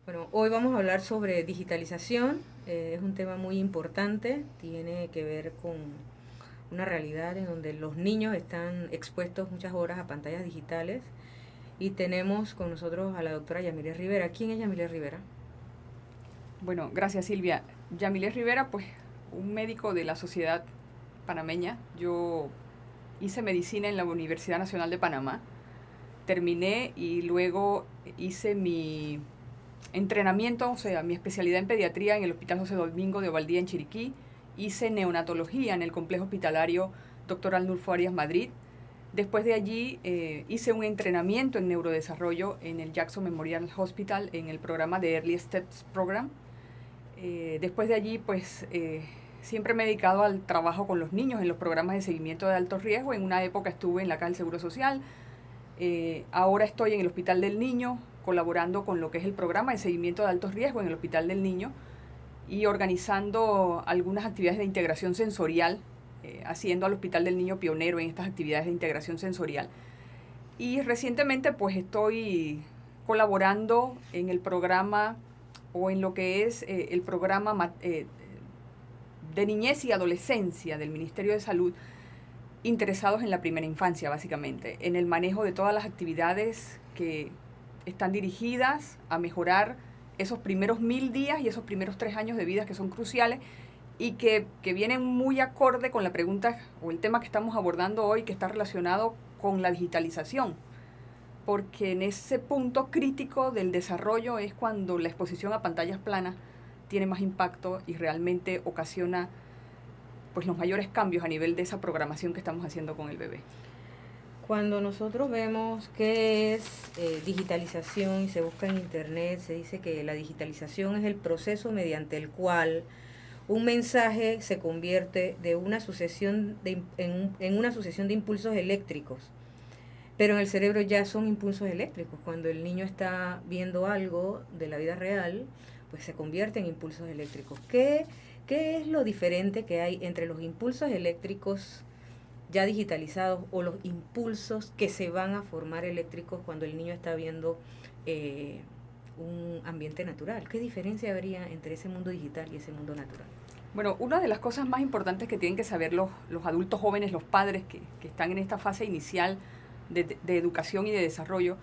Bueno, hoy vamos a hablar sobre digitalización. Es un tema muy importante, tiene que ver con una realidad en donde los niños están expuestos muchas horas a pantallas digitales y tenemos con nosotros a la doctora Yamile Rivera. ¿Quién es Yamile Rivera? Bueno, gracias Silvia. Yamile Rivera, pues un médico de la Sociedad Panameña. Yo hice medicina en la Universidad Nacional de Panamá, terminé y luego hice mi entrenamiento, o sea, mi especialidad en pediatría en el Hospital José Domingo de Ovaldía en Chiriquí, hice neonatología en el Complejo Hospitalario Dr. Arnulfo Arias Madrid. Después de allí hice un entrenamiento en neurodesarrollo en el Jackson Memorial Hospital en el programa de Early Steps Program. Después de allí, pues siempre me he dedicado al trabajo con los niños en los programas de seguimiento de alto riesgo. En una época estuve en la Caja del Seguro Social. Ahora estoy en el Hospital del Niño, colaborando con lo que es el programa de seguimiento de alto riesgo en el Hospital del Niño y organizando algunas actividades de integración sensorial, haciendo al Hospital del Niño pionero en estas actividades de integración sensorial. Y recientemente pues estoy colaborando en el programa o en lo que es el programa de niñez y adolescencia del Ministerio de Salud, interesados en la primera infancia, básicamente, en el manejo de todas las actividades que están dirigidas a mejorar esos primeros 1000 días y esos primeros 3 años de vida que son cruciales y que vienen muy acorde con la pregunta o el tema que estamos abordando hoy, que está relacionado con la digitalización, porque en ese punto crítico del desarrollo es cuando la exposición a pantallas planas tiene más impacto y realmente ocasiona pues los mayores cambios a nivel de esa programación que estamos haciendo con el bebé. Cuando nosotros vemos qué es digitalización y se busca en internet, se dice que la digitalización es el proceso mediante el cual un mensaje se convierte de una sucesión en una sucesión de impulsos eléctricos. Pero en el cerebro ya son impulsos eléctricos. Cuando el niño está viendo algo de la vida real, pues se convierte en impulsos eléctricos. ¿Qué es lo diferente que hay entre los impulsos eléctricos ya digitalizados o los impulsos que se van a formar eléctricos cuando el niño está viendo un ambiente natural? ¿Qué diferencia habría entre ese mundo digital y ese mundo natural? Bueno, una de las cosas más importantes que tienen que saber los adultos jóvenes, los padres que están en esta fase inicial de educación y de desarrollo,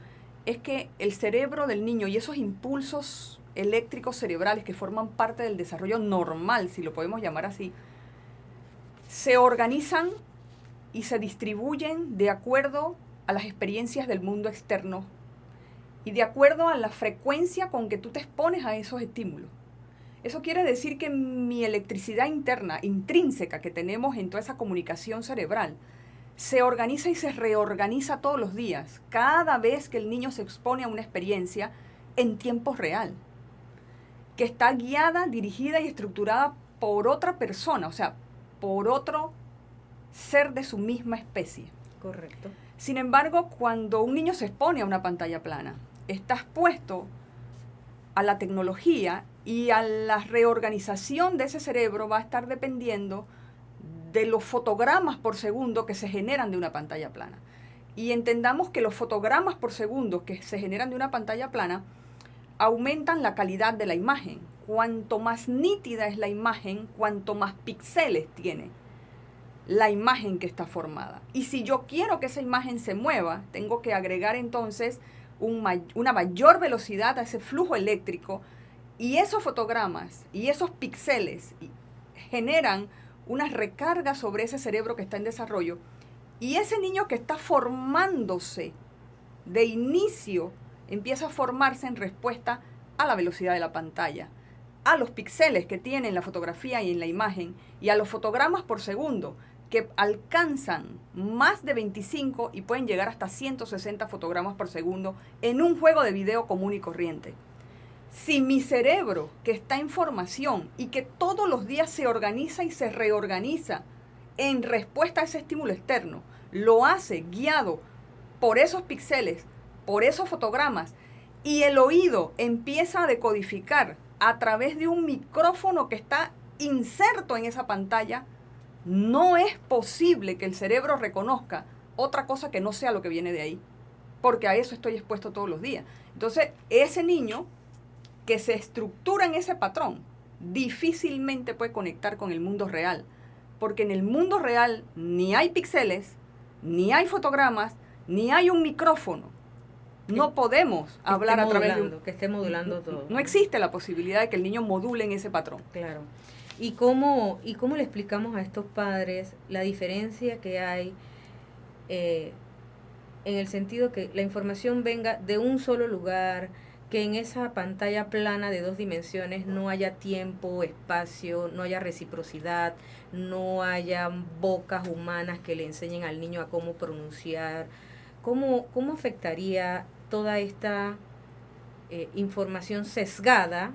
es que el cerebro del niño y esos impulsos eléctricos cerebrales que forman parte del desarrollo normal, si lo podemos llamar así, se organizan y se distribuyen de acuerdo a las experiencias del mundo externo y de acuerdo a la frecuencia con que tú te expones a esos estímulos. Eso quiere decir que mi electricidad interna, intrínseca que tenemos en toda esa comunicación cerebral, se organiza y se reorganiza todos los días, cada vez que el niño se expone a una experiencia en tiempo real, que está guiada, dirigida y estructurada por otra persona, o sea, por otro ser de su misma especie. Correcto. Sin embargo, cuando un niño se expone a una pantalla plana, está expuesto a la tecnología y a la reorganización de ese cerebro va a estar dependiendo de los fotogramas por segundo que se generan de una pantalla plana. Y entendamos que los fotogramas por segundo que se generan de una pantalla plana aumentan la calidad de la imagen. Cuanto más nítida es la imagen, cuanto más píxeles tiene la imagen que está formada. Y si yo quiero que esa imagen se mueva, tengo que agregar entonces una mayor velocidad a ese flujo eléctrico, y esos fotogramas y esos píxeles generan una recarga sobre ese cerebro que está en desarrollo, y ese niño que está formándose de inicio empieza a formarse en respuesta a la velocidad de la pantalla, a los píxeles que tiene en la fotografía y en la imagen, y a los fotogramas por segundo, que alcanzan más de 25 y pueden llegar hasta 160 fotogramas por segundo en un juego de video común y corriente. Si mi cerebro, que está en formación y que todos los días se organiza y se reorganiza en respuesta a ese estímulo externo, lo hace guiado por esos píxeles, por esos fotogramas, y el oído empieza a decodificar a través de un micrófono que está inserto en esa pantalla, no es posible que el cerebro reconozca otra cosa que no sea lo que viene de ahí, porque a eso estoy expuesto todos los días. Entonces, ese niño que se estructura en ese patrón difícilmente puede conectar con el mundo real, porque en el mundo real ni hay píxeles, ni hay fotogramas, ni hay un micrófono. No podemos hablar a través de un... Que esté modulando todo. No existe la posibilidad de que el niño module en ese patrón. Claro. ¿Y cómo le explicamos a estos padres la diferencia que hay en el sentido que la información venga de un solo lugar, que en esa pantalla plana de 2 dimensiones no haya tiempo, espacio, no haya reciprocidad, no haya bocas humanas que le enseñen al niño a cómo pronunciar? ¿Cómo afectaría toda esta información sesgada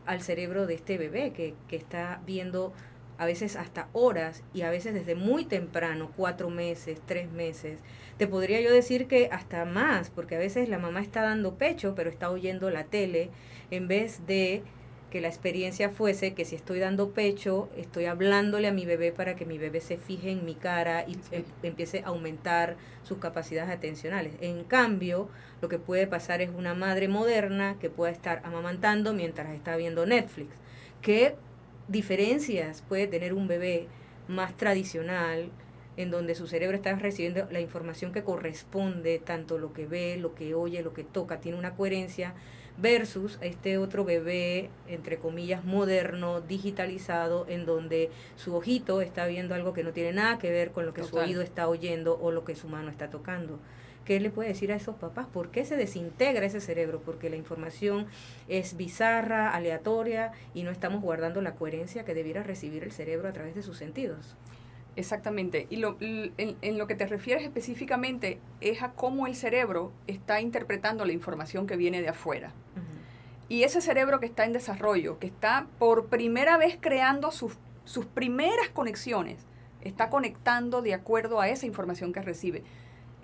al cerebro de este bebé que está viendo a veces hasta horas y a veces desde muy temprano, 4 meses, 3 meses? Te podría yo decir que hasta más, porque a veces la mamá está dando pecho, pero está oyendo la tele, en vez de que la experiencia fuese que si estoy dando pecho, estoy hablándole a mi bebé para que mi bebé se fije en mi cara y empiece a aumentar sus capacidades atencionales. En cambio, lo que puede pasar es una madre moderna que pueda estar amamantando mientras está viendo Netflix. ¿Qué diferencias puede tener un bebé más tradicional, en donde su cerebro está recibiendo la información que corresponde, tanto lo que ve, lo que oye, lo que toca, tiene una coherencia, versus este otro bebé, entre comillas, moderno, digitalizado, en donde su ojito está viendo algo que no tiene nada que ver con lo que su oído está oyendo o lo que su mano está tocando? ¿Qué le puede decir a esos papás? ¿Por qué se desintegra ese cerebro? Porque la información es bizarra, aleatoria, y no estamos guardando la coherencia que debiera recibir el cerebro a través de sus sentidos. Exactamente. Y en lo que te refieres específicamente es a cómo el cerebro está interpretando la información que viene de afuera. Uh-huh. Y ese cerebro que está en desarrollo, que está por primera vez creando sus primeras conexiones, está conectando de acuerdo a esa información que recibe.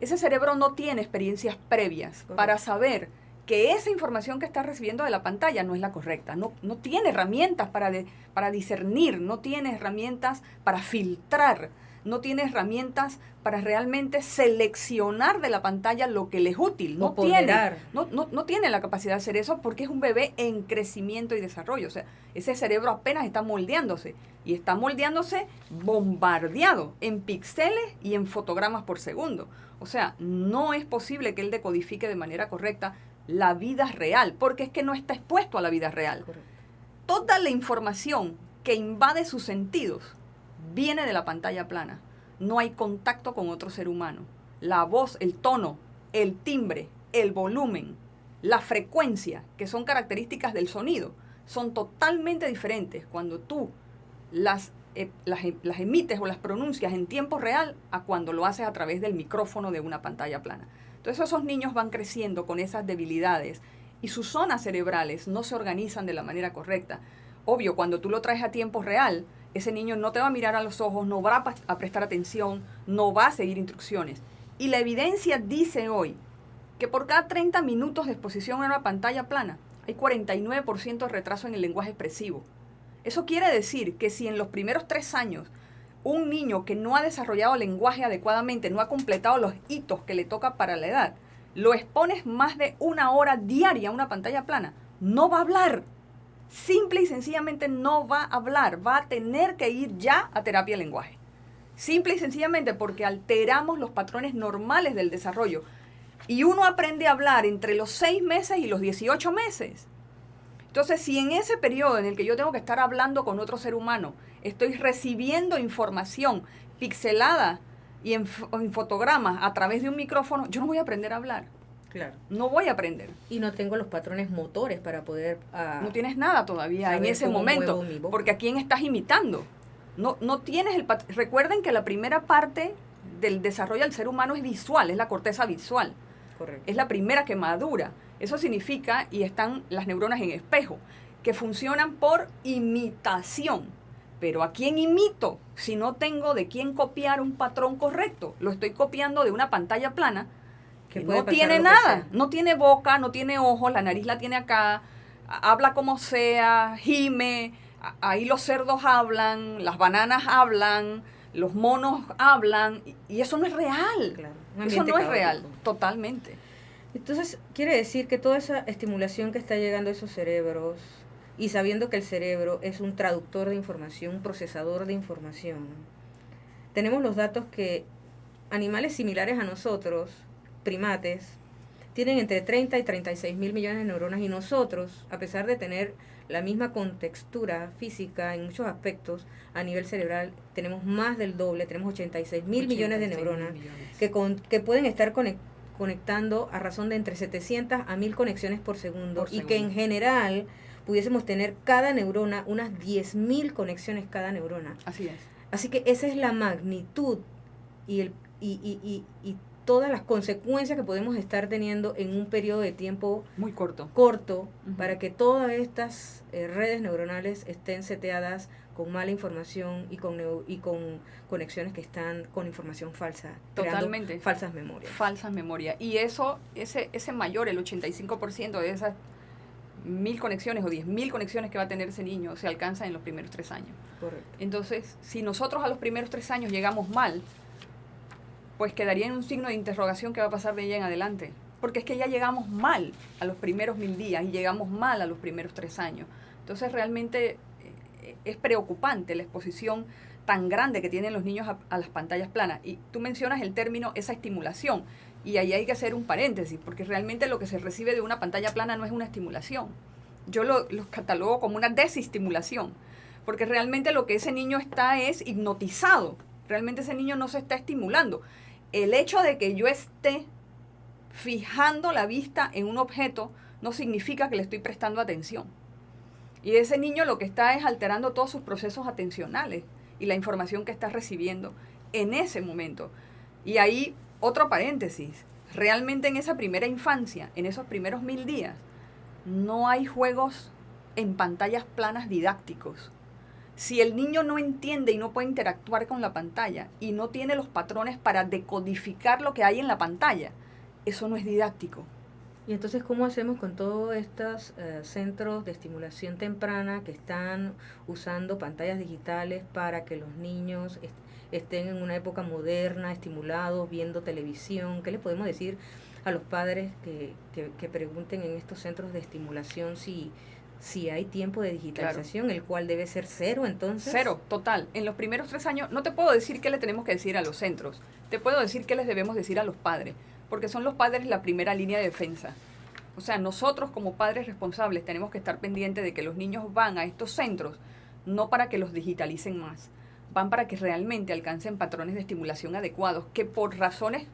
Ese cerebro no tiene experiencias previas para saber que esa información que está recibiendo de la pantalla no es la correcta. No tiene herramientas para discernir, no tiene herramientas para filtrar, no tiene herramientas para realmente seleccionar de la pantalla lo que le es útil. No tiene la capacidad de hacer eso porque es un bebé en crecimiento y desarrollo. O sea, ese cerebro apenas está moldeándose y está moldeándose bombardeado en píxeles y en fotogramas por segundo. O sea, no es posible que él decodifique de manera correcta la vida real, porque es que no está expuesto a la vida real. Correcto. Toda la información que invade sus sentidos viene de la pantalla plana. No hay contacto con otro ser humano. La voz, el tono, el timbre, el volumen, la frecuencia, que son características del sonido, son totalmente diferentes cuando tú las emites o las pronuncias en tiempo real a cuando lo haces a través del micrófono de una pantalla plana. Entonces esos niños van creciendo con esas debilidades y sus zonas cerebrales no se organizan de la manera correcta. Obvio, cuando tú lo traes a tiempo real, ese niño no te va a mirar a los ojos, no va a prestar atención, no va a seguir instrucciones. Y la evidencia dice hoy que por cada 30 minutos de exposición a una pantalla plana hay 49% de retraso en el lenguaje expresivo. Eso quiere decir que si en los primeros 3 años un niño que no ha desarrollado el lenguaje adecuadamente, no ha completado los hitos que le toca para la edad, lo expones más de 1 hora diaria a una pantalla plana, no va a hablar. Simple y sencillamente no va a hablar, va a tener que ir ya a terapia de lenguaje. Simple y sencillamente porque alteramos los patrones normales del desarrollo. Y uno aprende a hablar entre los 6 meses y los 18 meses. Entonces, si en ese periodo en el que yo tengo que estar hablando con otro ser humano, estoy recibiendo información pixelada y en fotogramas a través de un micrófono, yo no voy a aprender a hablar. Claro. No voy a aprender. Y no tengo los patrones motores para poder... no tienes nada todavía en ese momento, porque ¿a quién estás imitando? No tienes el Recuerden que la primera parte del desarrollo del ser humano es visual, es la corteza visual. Correcto. Es la primera que madura. Eso significa, y están las neuronas en espejo, que funcionan por imitación. Pero ¿a quién imito si no tengo de quién copiar un patrón correcto? Lo estoy copiando de una pantalla plana que no tiene nada. No tiene boca, no tiene ojos, la nariz la tiene acá, habla como sea, gime, ahí los cerdos hablan, las bananas hablan, los monos hablan, y eso no es real. Claro, eso no es real, totalmente. Entonces, quiere decir que toda esa estimulación que está llegando a esos cerebros, y sabiendo que el cerebro es un traductor de información, un procesador de información, tenemos los datos que animales similares a nosotros, primates, tienen entre 30 y 36 mil millones de neuronas, y nosotros, a pesar de tener la misma contextura física en muchos aspectos, a nivel cerebral tenemos más del doble, tenemos 86 mil millones de neuronas que pueden estar conectando a razón de entre 700 a 1000 conexiones por segundo, y que en general pudiésemos tener cada neurona unas 10.000 conexiones cada neurona. Así es. Así que esa es la magnitud y todas las consecuencias que podemos estar teniendo en un periodo de tiempo muy corto, para que todas estas redes neuronales estén seteadas con mala información y con conexiones que están con información falsa. Totalmente. Falsas memorias. Falsas memorias. Y eso, ese mayor, el 85% de esas 1000 conexiones o 10.000 conexiones que va a tener ese niño se alcanza en los primeros 3 años. Correcto. Entonces, si nosotros a los primeros 3 años llegamos mal, pues quedaría en un signo de interrogación qué va a pasar de ella en adelante. Porque es que ya llegamos mal a los primeros 1000 días y llegamos mal a los primeros 3 años. Entonces, realmente es preocupante la exposición tan grande que tienen los niños a las pantallas planas. Y tú mencionas el término, esa estimulación. Y ahí hay que hacer un paréntesis, porque realmente lo que se recibe de una pantalla plana no es una estimulación. Yo lo catalogo como una desestimulación, porque realmente lo que ese niño está es hipnotizado. Realmente ese niño no se está estimulando. El hecho de que yo esté fijando la vista en un objeto no significa que le estoy prestando atención. Y ese niño lo que está es alterando todos sus procesos atencionales y la información que está recibiendo en ese momento. Y ahí, otro paréntesis, realmente en esa primera infancia, en esos primeros 1000 días, no hay juegos en pantallas planas didácticos. Si el niño no entiende y no puede interactuar con la pantalla y no tiene los patrones para decodificar lo que hay en la pantalla, eso no es didáctico. Y entonces, ¿cómo hacemos con todos estos centros de estimulación temprana que están usando pantallas digitales para que los niños estén en una época moderna, estimulados, viendo televisión? ¿Qué le podemos decir a los padres que pregunten en estos centros de estimulación si hay tiempo de digitalización, claro, el cual debe ser 0 entonces? 0, total. En los primeros 3 años, no te puedo decir qué le tenemos que decir a los centros, te puedo decir qué les debemos decir a los padres, porque son los padres la primera línea de defensa. O sea, nosotros como padres responsables tenemos que estar pendientes de que los niños van a estos centros, no para que los digitalicen más, van para que realmente alcancen patrones de estimulación adecuados, que por razones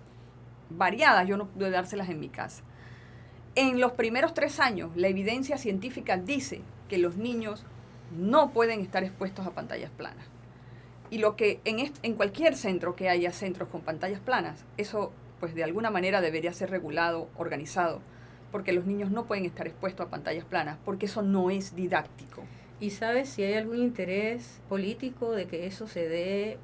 variadas yo no puedo dárselas en mi casa. En los primeros 3 años, la evidencia científica dice que los niños no pueden estar expuestos a pantallas planas. Y lo que en cualquier centro que haya centros con pantallas planas, eso pues de alguna manera debería ser regulado, organizado, porque los niños no pueden estar expuestos a pantallas planas, porque eso no es didáctico. ¿Y sabes si hay algún interés político de que eso se dé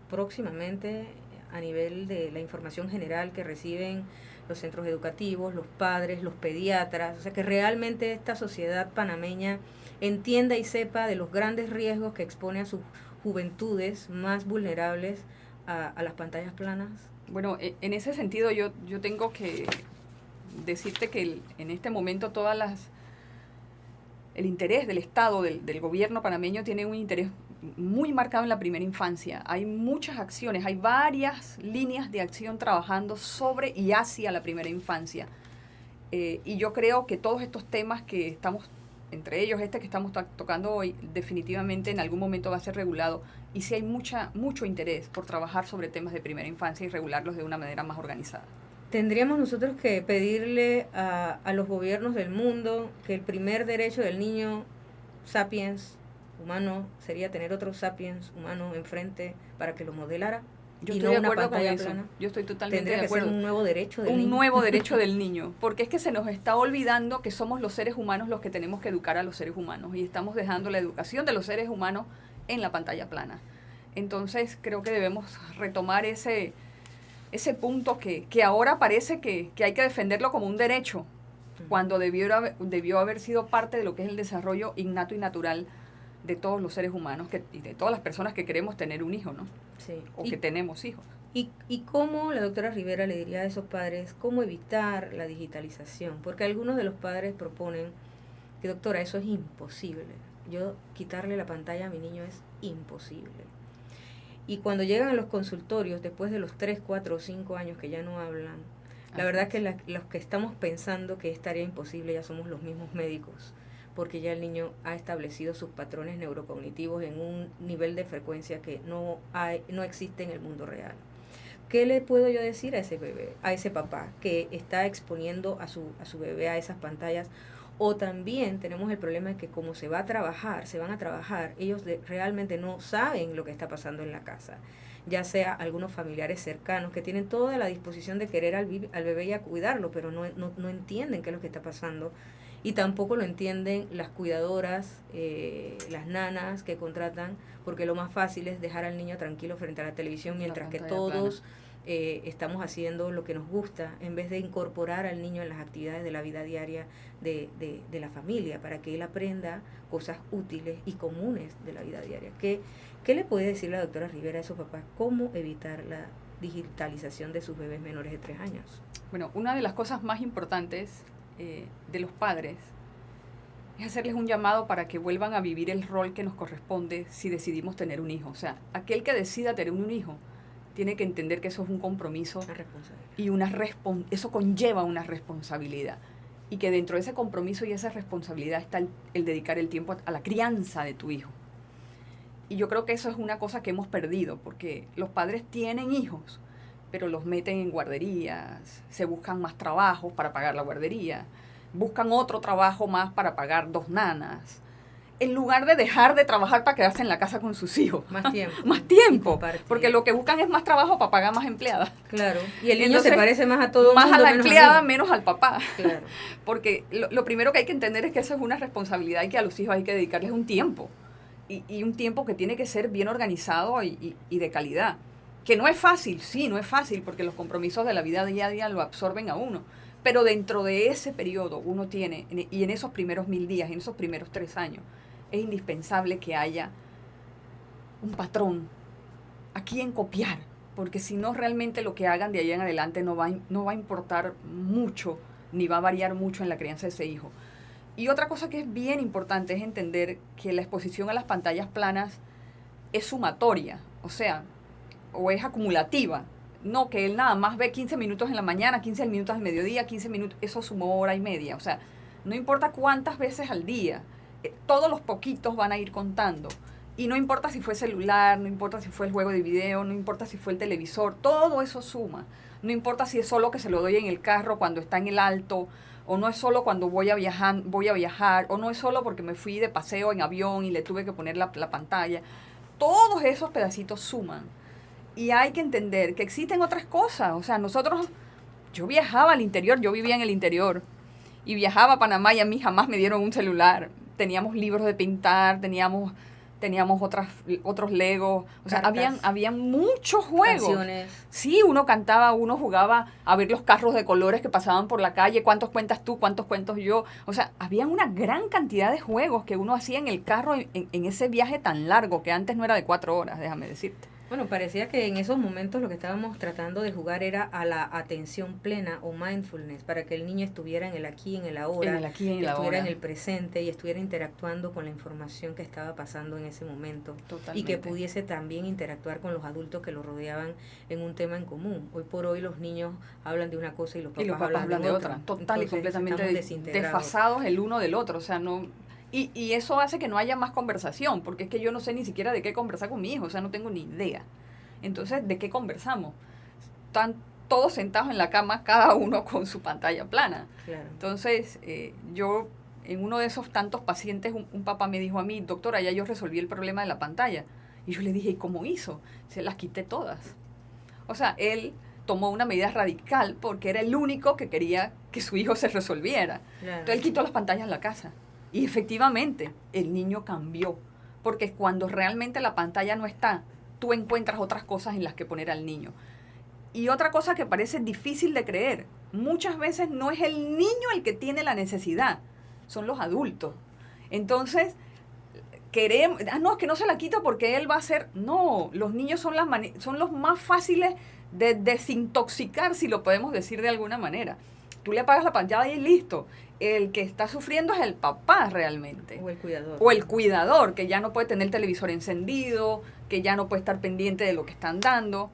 próximamente a nivel de la información general que reciben los centros educativos, los padres, los pediatras? O sea, que realmente esta sociedad panameña entienda y sepa de los grandes riesgos que expone a sus juventudes más vulnerables a las pantallas planas. Bueno, en ese sentido yo tengo que decirte que en este momento el interés del Estado, del gobierno panameño, tiene un interés muy marcado en la primera infancia. Hay muchas acciones, hay varias líneas de acción trabajando sobre y hacia la primera infancia. Y yo creo que todos estos temas que estamos, entre ellos este que estamos tocando hoy, definitivamente en algún momento va a ser regulado. Y sí hay mucho interés por trabajar sobre temas de primera infancia y regularlos de una manera más organizada. Tendríamos nosotros que pedirle a los gobiernos del mundo que el primer derecho del niño sapiens humano sería tener otro sapiens humano enfrente para que lo modelara. Yo estoy de acuerdo con eso. Yo estoy totalmente de acuerdo. Tendría que ser un nuevo derecho del niño. Un nuevo derecho del niño, porque es que se nos está olvidando que somos los seres humanos los que tenemos que educar a los seres humanos y estamos dejando la educación de los seres humanos en la pantalla plana. Entonces creo que debemos retomar ese punto que ahora parece que hay que defenderlo como un derecho, cuando debió haber sido parte de lo que es el desarrollo innato y natural de todos los seres humanos y de todas las personas que queremos tener un hijo, ¿no? Sí. O que tenemos hijos. ¿Y cómo la doctora Rivera le diría a esos padres cómo evitar la digitalización? Porque algunos de los padres proponen que, doctora, eso es imposible. Yo quitarle la pantalla a mi niño es imposible. Y cuando llegan a los consultorios, después de los 3, 4 o 5 años que ya no hablan, la verdad que los que estamos pensando que es tarea imposible ya somos los mismos médicos, porque ya el niño ha establecido sus patrones neurocognitivos en un nivel de frecuencia que no existe en el mundo real. ¿Qué le puedo yo decir a ese bebé, a ese papá que está exponiendo a su bebé a esas pantallas? O también tenemos el problema de que como se van a trabajar, ellos realmente no saben lo que está pasando en la casa. Ya sea algunos familiares cercanos que tienen toda la disposición de querer al bebé y a cuidarlo, pero no entienden qué es lo que está pasando. Y tampoco lo entienden las cuidadoras, las nanas que contratan, porque lo más fácil es dejar al niño tranquilo frente a la televisión mientras que todos estamos haciendo lo que nos gusta, en vez de incorporar al niño en las actividades de la vida diaria de la familia, para que él aprenda cosas útiles y comunes de la vida diaria. ¿Qué le puede decir la doctora Rivera a esos papás? ¿Cómo evitar la digitalización de sus bebés menores de 3 años? Bueno, una de las cosas más importantes de los padres es hacerles un llamado para que vuelvan a vivir el rol que nos corresponde si decidimos tener un hijo. O sea, aquel que decida tener un hijo tiene que entender que eso es un compromiso y eso conlleva una responsabilidad. Y que dentro de ese compromiso y esa responsabilidad está el dedicar el tiempo a la crianza de tu hijo. Y yo creo que eso es una cosa que hemos perdido, porque los padres tienen hijos, pero los meten en guarderías, se buscan más trabajos para pagar la guardería, buscan otro trabajo más para pagar 2 nanas, en lugar de dejar de trabajar para quedarse en la casa con sus hijos. Más tiempo. Más tiempo, porque lo que buscan es más trabajo para pagar más empleadas. Claro, y el niño entonces se parece más a todo el mundo. Más a la empleada, menos al papá. Claro. Porque lo primero que hay que entender es que eso es una responsabilidad y que a los hijos hay que dedicarles un tiempo. Y un tiempo que tiene que ser bien organizado y de calidad. Que no es fácil, sí, no es fácil, porque los compromisos de la vida día a día lo absorben a uno. Pero dentro de ese periodo uno tiene, y en esos primeros 1000 días, en esos primeros 3 años, es indispensable que haya un patrón a quien copiar, porque si no, realmente lo que hagan de ahí en adelante no va a importar mucho, ni va a variar mucho en la crianza de ese hijo. Y otra cosa que es bien importante es entender que la exposición a las pantallas planas es sumatoria, o sea, o es acumulativa. No, que él nada más ve 15 minutos en la mañana, 15 minutos al mediodía, 15 minutos, eso sumó 1 hora y media. O sea, no importa cuántas veces al día, todos los poquitos van a ir contando. Y no importa si fue celular, no importa si fue el juego de video, no importa si fue el televisor, todo eso suma. No importa si es solo que se lo doy en el carro cuando está en el alto, o no es solo cuando voy a viajar, o no es solo porque me fui de paseo en avión y le tuve que poner la pantalla. Todos esos pedacitos suman. Y hay que entender que existen otras cosas. O sea, yo viajaba al interior, yo vivía en el interior, y viajaba a Panamá y a mí jamás me dieron un celular. Teníamos libros de pintar, teníamos otros legos, o sea, habían muchos juegos. Canciones. Sí, uno cantaba, uno jugaba a ver los carros de colores que pasaban por la calle, cuántos cuentas tú, cuántos cuento yo. O sea, había una gran cantidad de juegos que uno hacía en el carro en ese viaje tan largo, que antes no era de 4 horas, déjame decirte. Bueno, parecía que en esos momentos lo que estábamos tratando de jugar era a la atención plena o mindfulness, para que el niño estuviera en el aquí, en el ahora, estuviera en el presente y estuviera interactuando con la información que estaba pasando en ese momento. Totalmente. Y que pudiese también interactuar con los adultos que lo rodeaban en un tema en común. Hoy por hoy los niños hablan de una cosa y los papás hablan de otra. Total. Entonces, y completamente desfasados el uno del otro, o sea, no... Y eso hace que no haya más conversación, porque es que yo no sé ni siquiera de qué conversar con mi hijo, o sea, no tengo ni idea. Entonces, ¿de qué conversamos? Están todos sentados en la cama, cada uno con su pantalla plana. Claro. Entonces, yo, en uno de esos tantos pacientes, un papá me dijo a mí, doctora, ya yo resolví el problema de la pantalla. Y yo le dije, ¿y cómo hizo? Se las quité todas. O sea, él tomó una medida radical porque era el único que quería que su hijo se resolviera. Claro. Entonces, él quitó las pantallas en la casa. Y efectivamente, el niño cambió, porque cuando realmente la pantalla no está, tú encuentras otras cosas en las que poner al niño. Y otra cosa que parece difícil de creer, muchas veces no es el niño el que tiene la necesidad, son los adultos. Entonces, no, es que no se la quito porque él va a hacer... No, los niños son los más fáciles de desintoxicar, si lo podemos decir de alguna manera. Tú le apagas la pantalla y listo. El que está sufriendo es el papá realmente. O el cuidador. O el cuidador, que ya no puede tener el televisor encendido, que ya no puede estar pendiente de lo que están dando.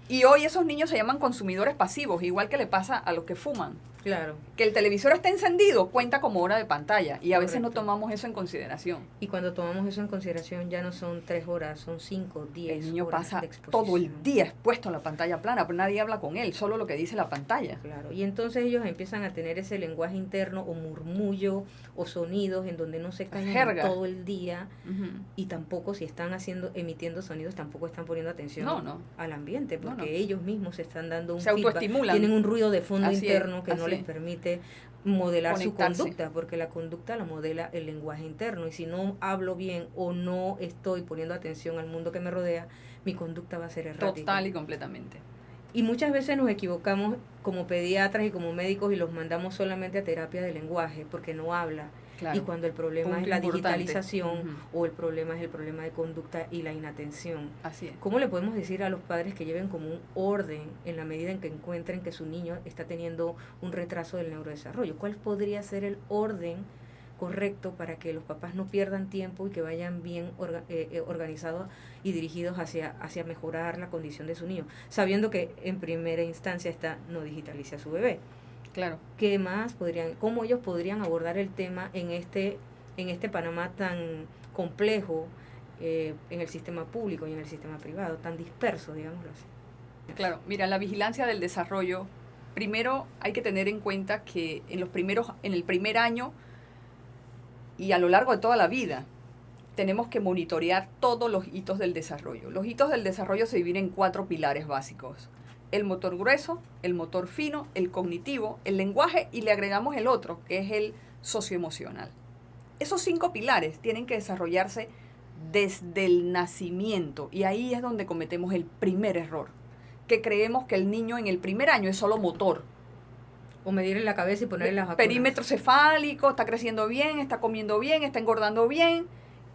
Y hoy esos niños se llaman consumidores pasivos, igual que le pasa a los que fuman. Claro. Que el televisor esté encendido cuenta como hora de pantalla y a veces no Correcto. tomamos eso en consideración. Y cuando tomamos eso en consideración ya no son 3 horas, son 5, 10 El niño horas pasa de exposición. todo el día expuesto a la pantalla plana, pero nadie habla con él, solo lo que dice la pantalla. Claro, y entonces ellos empiezan a tener ese lenguaje interno o murmullo o sonidos en donde no se callan Jerga. todo el día Ujú. y tampoco si están emitiendo sonidos tampoco están poniendo atención No. al ambiente porque No. ellos mismos se están dando un Se feedback, autoestimulan. tienen un ruido de fondo Así es, interno que no así les es. permite modelar Conectarse. su conducta, porque la conducta la modela el lenguaje interno y si no hablo bien o no estoy poniendo atención al mundo que me rodea, mi conducta va a ser errática. Total y completamente. Y muchas veces nos equivocamos como pediatras y como médicos y los mandamos solamente a terapia de lenguaje porque no habla. Claro. Y cuando el problema Punto es la importante. digitalización Ujú. o el problema es el problema de conducta y la inatención. Así es. ¿Cómo le podemos decir a los padres que lleven como un orden en la medida en que encuentren que su niño está teniendo un retraso del neurodesarrollo? ¿Cuál podría ser el orden correcto para que los papás no pierdan tiempo y que vayan bien organizados y dirigidos hacia mejorar la condición de su niño, sabiendo que en primera instancia está no digitalice a su bebé? Claro. ¿Qué más cómo ellos podrían abordar el tema en este Panamá tan complejo, en el sistema público y en el sistema privado, tan disperso, digámoslo así? Claro, mira, la vigilancia del desarrollo, primero hay que tener en cuenta que en el primer año y a lo largo de toda la vida, tenemos que monitorear todos los hitos del desarrollo. Los hitos del desarrollo se dividen en 4 pilares básicos: el motor grueso, el motor fino, el cognitivo, el lenguaje y le agregamos el otro, que es el socioemocional. Esos 5 pilares tienen que desarrollarse desde el nacimiento y ahí es donde cometemos el primer error, que creemos que el niño en el primer año es solo motor. O medirle la cabeza y ponerle las vacunas. Perímetro cefálico, está creciendo bien, está comiendo bien, está engordando bien,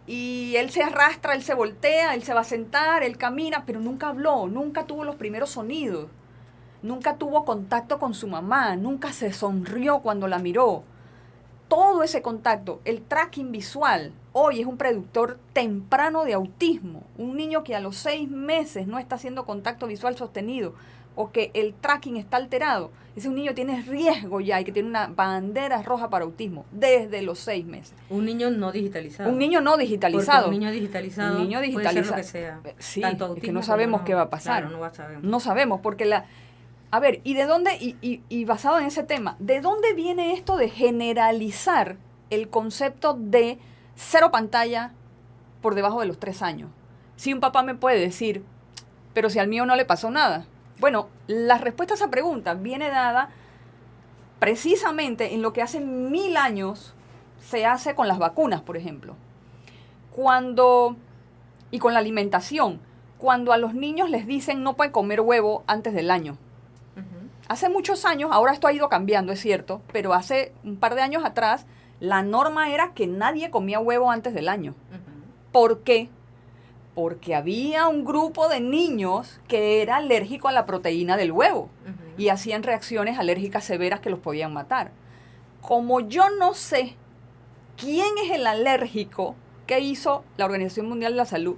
y él se arrastra, él se voltea, él se va a sentar, él camina, pero nunca habló, nunca tuvo los primeros sonidos, nunca tuvo contacto con su mamá, nunca se sonrió cuando la miró. Todo ese contacto, el tracking visual, hoy es un predictor temprano de autismo. Un niño que a los 6 meses no está haciendo contacto visual sostenido o que el tracking está alterado, ese niño tiene riesgo ya y que tiene una bandera roja para autismo desde los 6 meses. Un niño no digitalizado. Un niño no digitalizado. Porque un niño digitalizado, puede ser lo que sea. Sí, tanto es autismo que no como sabemos qué va a pasar. Claro, no sabemos. No sabemos, porque a ver, ¿y de dónde, y basado en ese tema, de dónde viene esto de generalizar el concepto de 0 pantalla por debajo de los 3 años? Si un papá me puede decir, pero si al mío no le pasó nada. Bueno, la respuesta a esa pregunta viene dada precisamente en lo que hace 1000 años se hace con las vacunas, por ejemplo. Y con la alimentación, cuando a los niños les dicen no pueden comer huevo antes del año. Hace muchos años, ahora esto ha ido cambiando, es cierto, pero hace un par de años atrás, la norma era que nadie comía huevo antes del año. ¿Por qué? Porque había un grupo de niños que era alérgico a la proteína del huevo y hacían reacciones alérgicas severas que los podían matar. Como yo no sé quién es el alérgico que hizo la Organización Mundial de la Salud,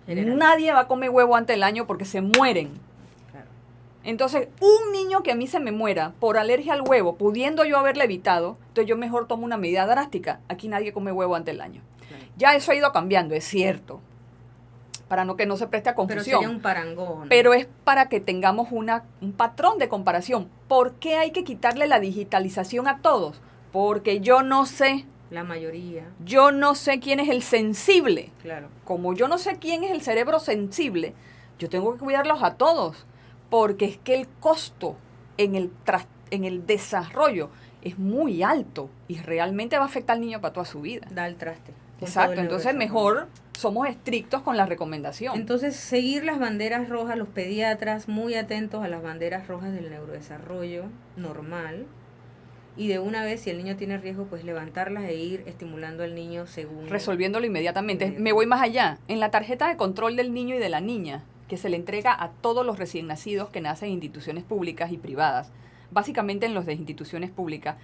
nadie va a comer huevo antes del año porque se mueren. Entonces, un niño que a mí se me muera por alergia al huevo, pudiendo yo haberle evitado, entonces yo mejor tomo una medida drástica. Aquí nadie come huevo antes del año. Ya eso ha ido cambiando, es cierto, para que no se preste a confusión. Pero sería un parangón. Pero es para que tengamos un patrón de comparación. ¿Por qué hay que quitarle la digitalización a todos? Porque yo no sé. La mayoría. Yo no sé quién es el sensible. Claro. Como yo no sé quién es el cerebro sensible, yo tengo que cuidarlos a todos. Porque es que el costo en el desarrollo es muy alto y realmente va a afectar al niño para toda su vida. Da el traste. Exacto, entonces mejor somos estrictos con la recomendación. Entonces, seguir las banderas rojas, los pediatras muy atentos a las banderas rojas del neurodesarrollo normal, y de una vez, si el niño tiene riesgo, pues levantarlas e ir estimulando al niño según... Resolviéndolo inmediatamente. Me voy más allá. En la tarjeta de control del niño y de la niña, que se le entrega a todos los recién nacidos que nacen en instituciones públicas y privadas, básicamente en los de instituciones públicas,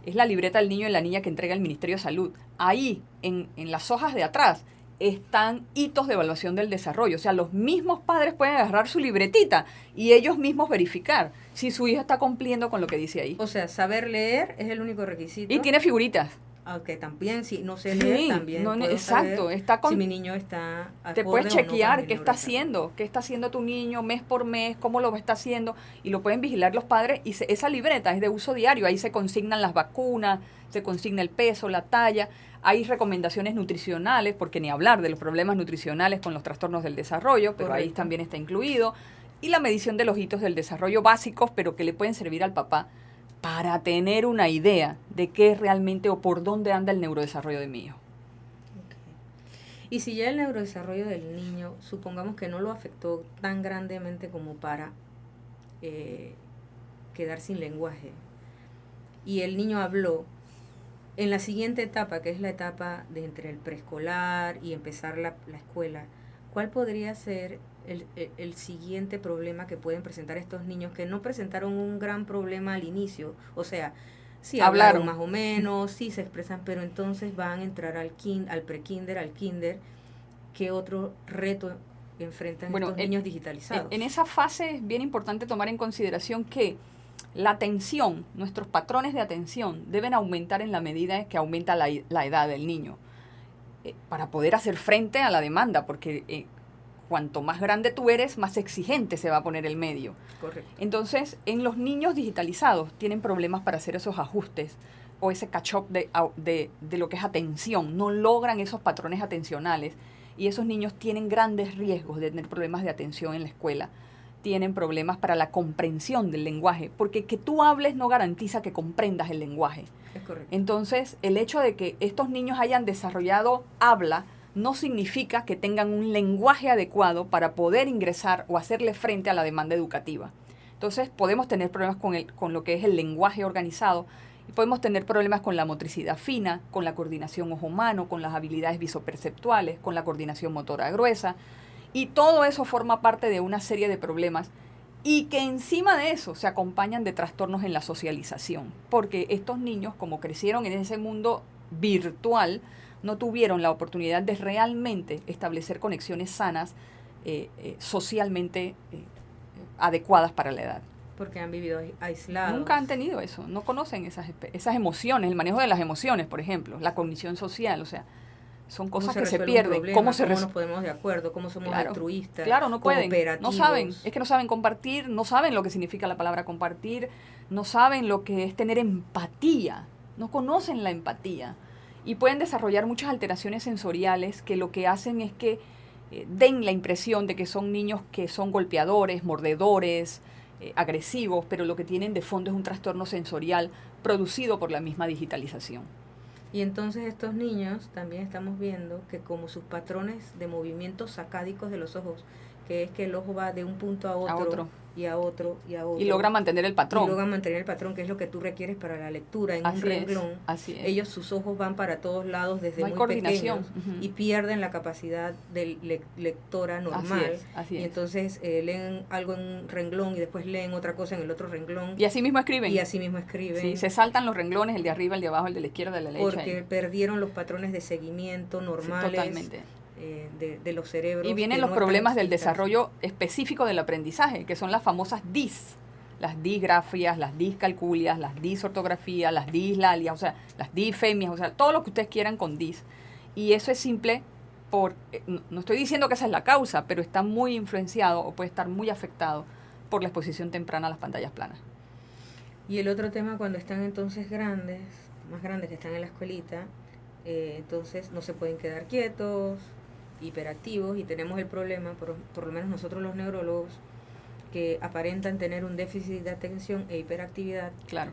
es la libreta del niño y la niña que entrega el Ministerio de Salud. Ahí, en las hojas de atrás, están hitos de evaluación del desarrollo. O sea, los mismos padres pueden agarrar su libretita y ellos mismos verificar si su hija está cumpliendo con lo que dice ahí. O sea, saber leer es el único requisito. Y tiene figuritas. Aunque también, si no sé leer, también puedo exacto, saber está con, si mi niño está acorde. Te puedes chequear o no qué está haciendo, qué está haciendo tu niño mes por mes, cómo lo está haciendo, y lo pueden vigilar los padres. Y esa libreta es de uso diario, ahí se consignan las vacunas, se consigna el peso, la talla, hay recomendaciones nutricionales, porque ni hablar de los problemas nutricionales con los trastornos del desarrollo, pero Correcto. ahí también está incluido, y la medición de los hitos del desarrollo básicos, pero que le pueden servir al papá para tener una idea de qué es realmente o por dónde anda el neurodesarrollo de mi hijo. Okay. Y si ya el neurodesarrollo del niño, supongamos que no lo afectó tan grandemente como para quedar sin lenguaje, y el niño habló, en la siguiente etapa, que es la etapa de entre el preescolar y empezar la escuela, ¿cuál podría ser el siguiente problema que pueden presentar estos niños que no presentaron un gran problema al inicio? O sea, sí hablaron más o menos, sí se expresan, pero entonces van a entrar al pre-kinder, al kinder. ¿Qué otro reto enfrentan estos niños digitalizados? En esa fase es bien importante tomar en consideración que la atención, nuestros patrones de atención deben aumentar en la medida que aumenta la edad del niño, para poder hacer frente a la demanda, porque cuanto más grande tú eres, más exigente se va a poner el medio. Correcto. Entonces, en los niños digitalizados tienen problemas para hacer esos ajustes o ese catch-up de lo que es atención. No logran esos patrones atencionales y esos niños tienen grandes riesgos de tener problemas de atención en la escuela. Tienen problemas para la comprensión del lenguaje, porque que tú hables no garantiza que comprendas el lenguaje. Es correcto. Entonces, el hecho de que estos niños hayan desarrollado habla no significa que tengan un lenguaje adecuado para poder ingresar o hacerle frente a la demanda educativa. Entonces, podemos tener problemas con lo que es el lenguaje organizado, y podemos tener problemas con la motricidad fina, con la coordinación ojo-mano, con las habilidades visoperceptuales, con la coordinación motora gruesa, y todo eso forma parte de una serie de problemas y que encima de eso se acompañan de trastornos en la socialización, porque estos niños, como crecieron en ese mundo virtual, no tuvieron la oportunidad de realmente establecer conexiones sanas, socialmente adecuadas para la edad. Porque han vivido aislados. Nunca han tenido eso, no conocen esas emociones, el manejo de las emociones, por ejemplo, la cognición social, o sea, son cosas que se pierden. ¿Cómo nos ponemos de acuerdo? ¿Cómo somos altruistas? Claro, no pueden, no saben, es que no saben compartir, no saben lo que significa la palabra compartir, no saben lo que es tener empatía, no conocen la empatía. Y pueden desarrollar muchas alteraciones sensoriales que lo que hacen es que den la impresión de que son niños que son golpeadores, mordedores, agresivos, pero lo que tienen de fondo es un trastorno sensorial producido por la misma digitalización. Y entonces estos niños también estamos viendo que como sus patrones de movimientos sacádicos de los ojos, que es que el ojo va de un punto a otro. Y a otro, y a otro. Y logra mantener el patrón. Y logra mantener el patrón, que es lo que tú requieres para la lectura en un renglón. Así es. Ellos, sus ojos van para todos lados desde muy pequeños y pierden la capacidad de lectora normal. Así es. Y entonces leen algo en un renglón y después leen otra cosa en el otro renglón. Y así mismo escriben. Sí, se saltan los renglones, el de arriba, el de abajo, el de la izquierda, el de la derecha. Porque perdieron los patrones de seguimiento normales. Sí, totalmente. De los cerebros. Y vienen los problemas del desarrollo específico del aprendizaje, que son las famosas DIS, las disgrafias, las discalculias, las disortografías, las dislalias, o sea, las difemias, o sea, todo lo que ustedes quieran con DIS. Y eso es simple no estoy diciendo que esa es la causa, pero está muy influenciado o puede estar muy afectado por la exposición temprana a las pantallas planas. Y el otro tema, cuando están entonces más grandes que están en la escuelita, entonces no se pueden quedar quietos, hiperactivos, y tenemos el problema, por lo menos nosotros los neurólogos, que aparentan tener un déficit de atención e hiperactividad. Claro.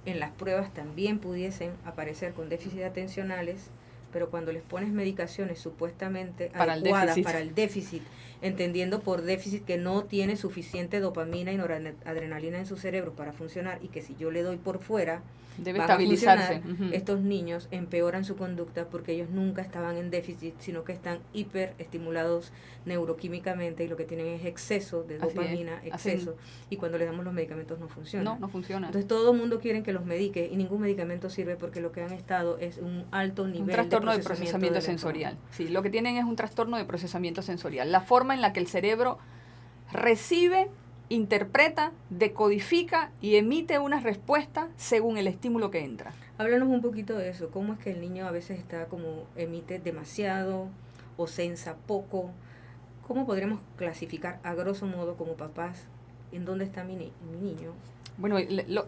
En las pruebas también pudiesen aparecer con déficit atencionales, pero cuando les pones medicaciones supuestamente para adecuadas para el déficit, entendiendo por déficit que no tiene suficiente dopamina y noradrenalina en su cerebro para funcionar, y que si yo le doy por fuera, debe van a estabilizarse. funcionar, estos niños empeoran su conducta porque ellos nunca estaban en déficit, sino que están hiperestimulados neuroquímicamente, y lo que tienen es exceso de dopamina, exceso, y cuando les damos los medicamentos no funciona. No funciona. Entonces todo el mundo quiere que los medique, y ningún medicamento sirve, porque lo que han estado es un alto nivel de procesamiento sensorial. Sí, lo que tienen es un trastorno de procesamiento sensorial. La forma en la que el cerebro recibe, interpreta, decodifica y emite una respuesta según el estímulo que entra. Háblanos un poquito de eso. ¿Cómo es que el niño a veces está como emite demasiado o sensa poco? ¿Cómo podríamos clasificar a grosso modo como papás en dónde está mi niño? Bueno,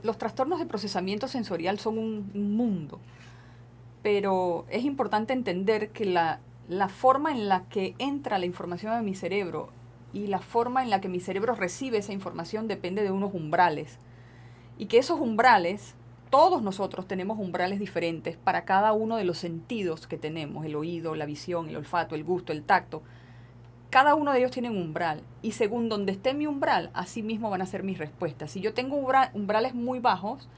los trastornos de procesamiento sensorial son un mundo, pero es importante entender que la forma en la que entra la información a mi cerebro y la forma en la que mi cerebro recibe esa información depende de unos umbrales. Y que esos umbrales, todos nosotros tenemos umbrales diferentes para cada uno de los sentidos que tenemos, el oído, la visión, el olfato, el gusto, el tacto. Cada uno de ellos tiene un umbral, y según donde esté mi umbral, así mismo van a ser mis respuestas. Si yo tengo umbrales muy bajos,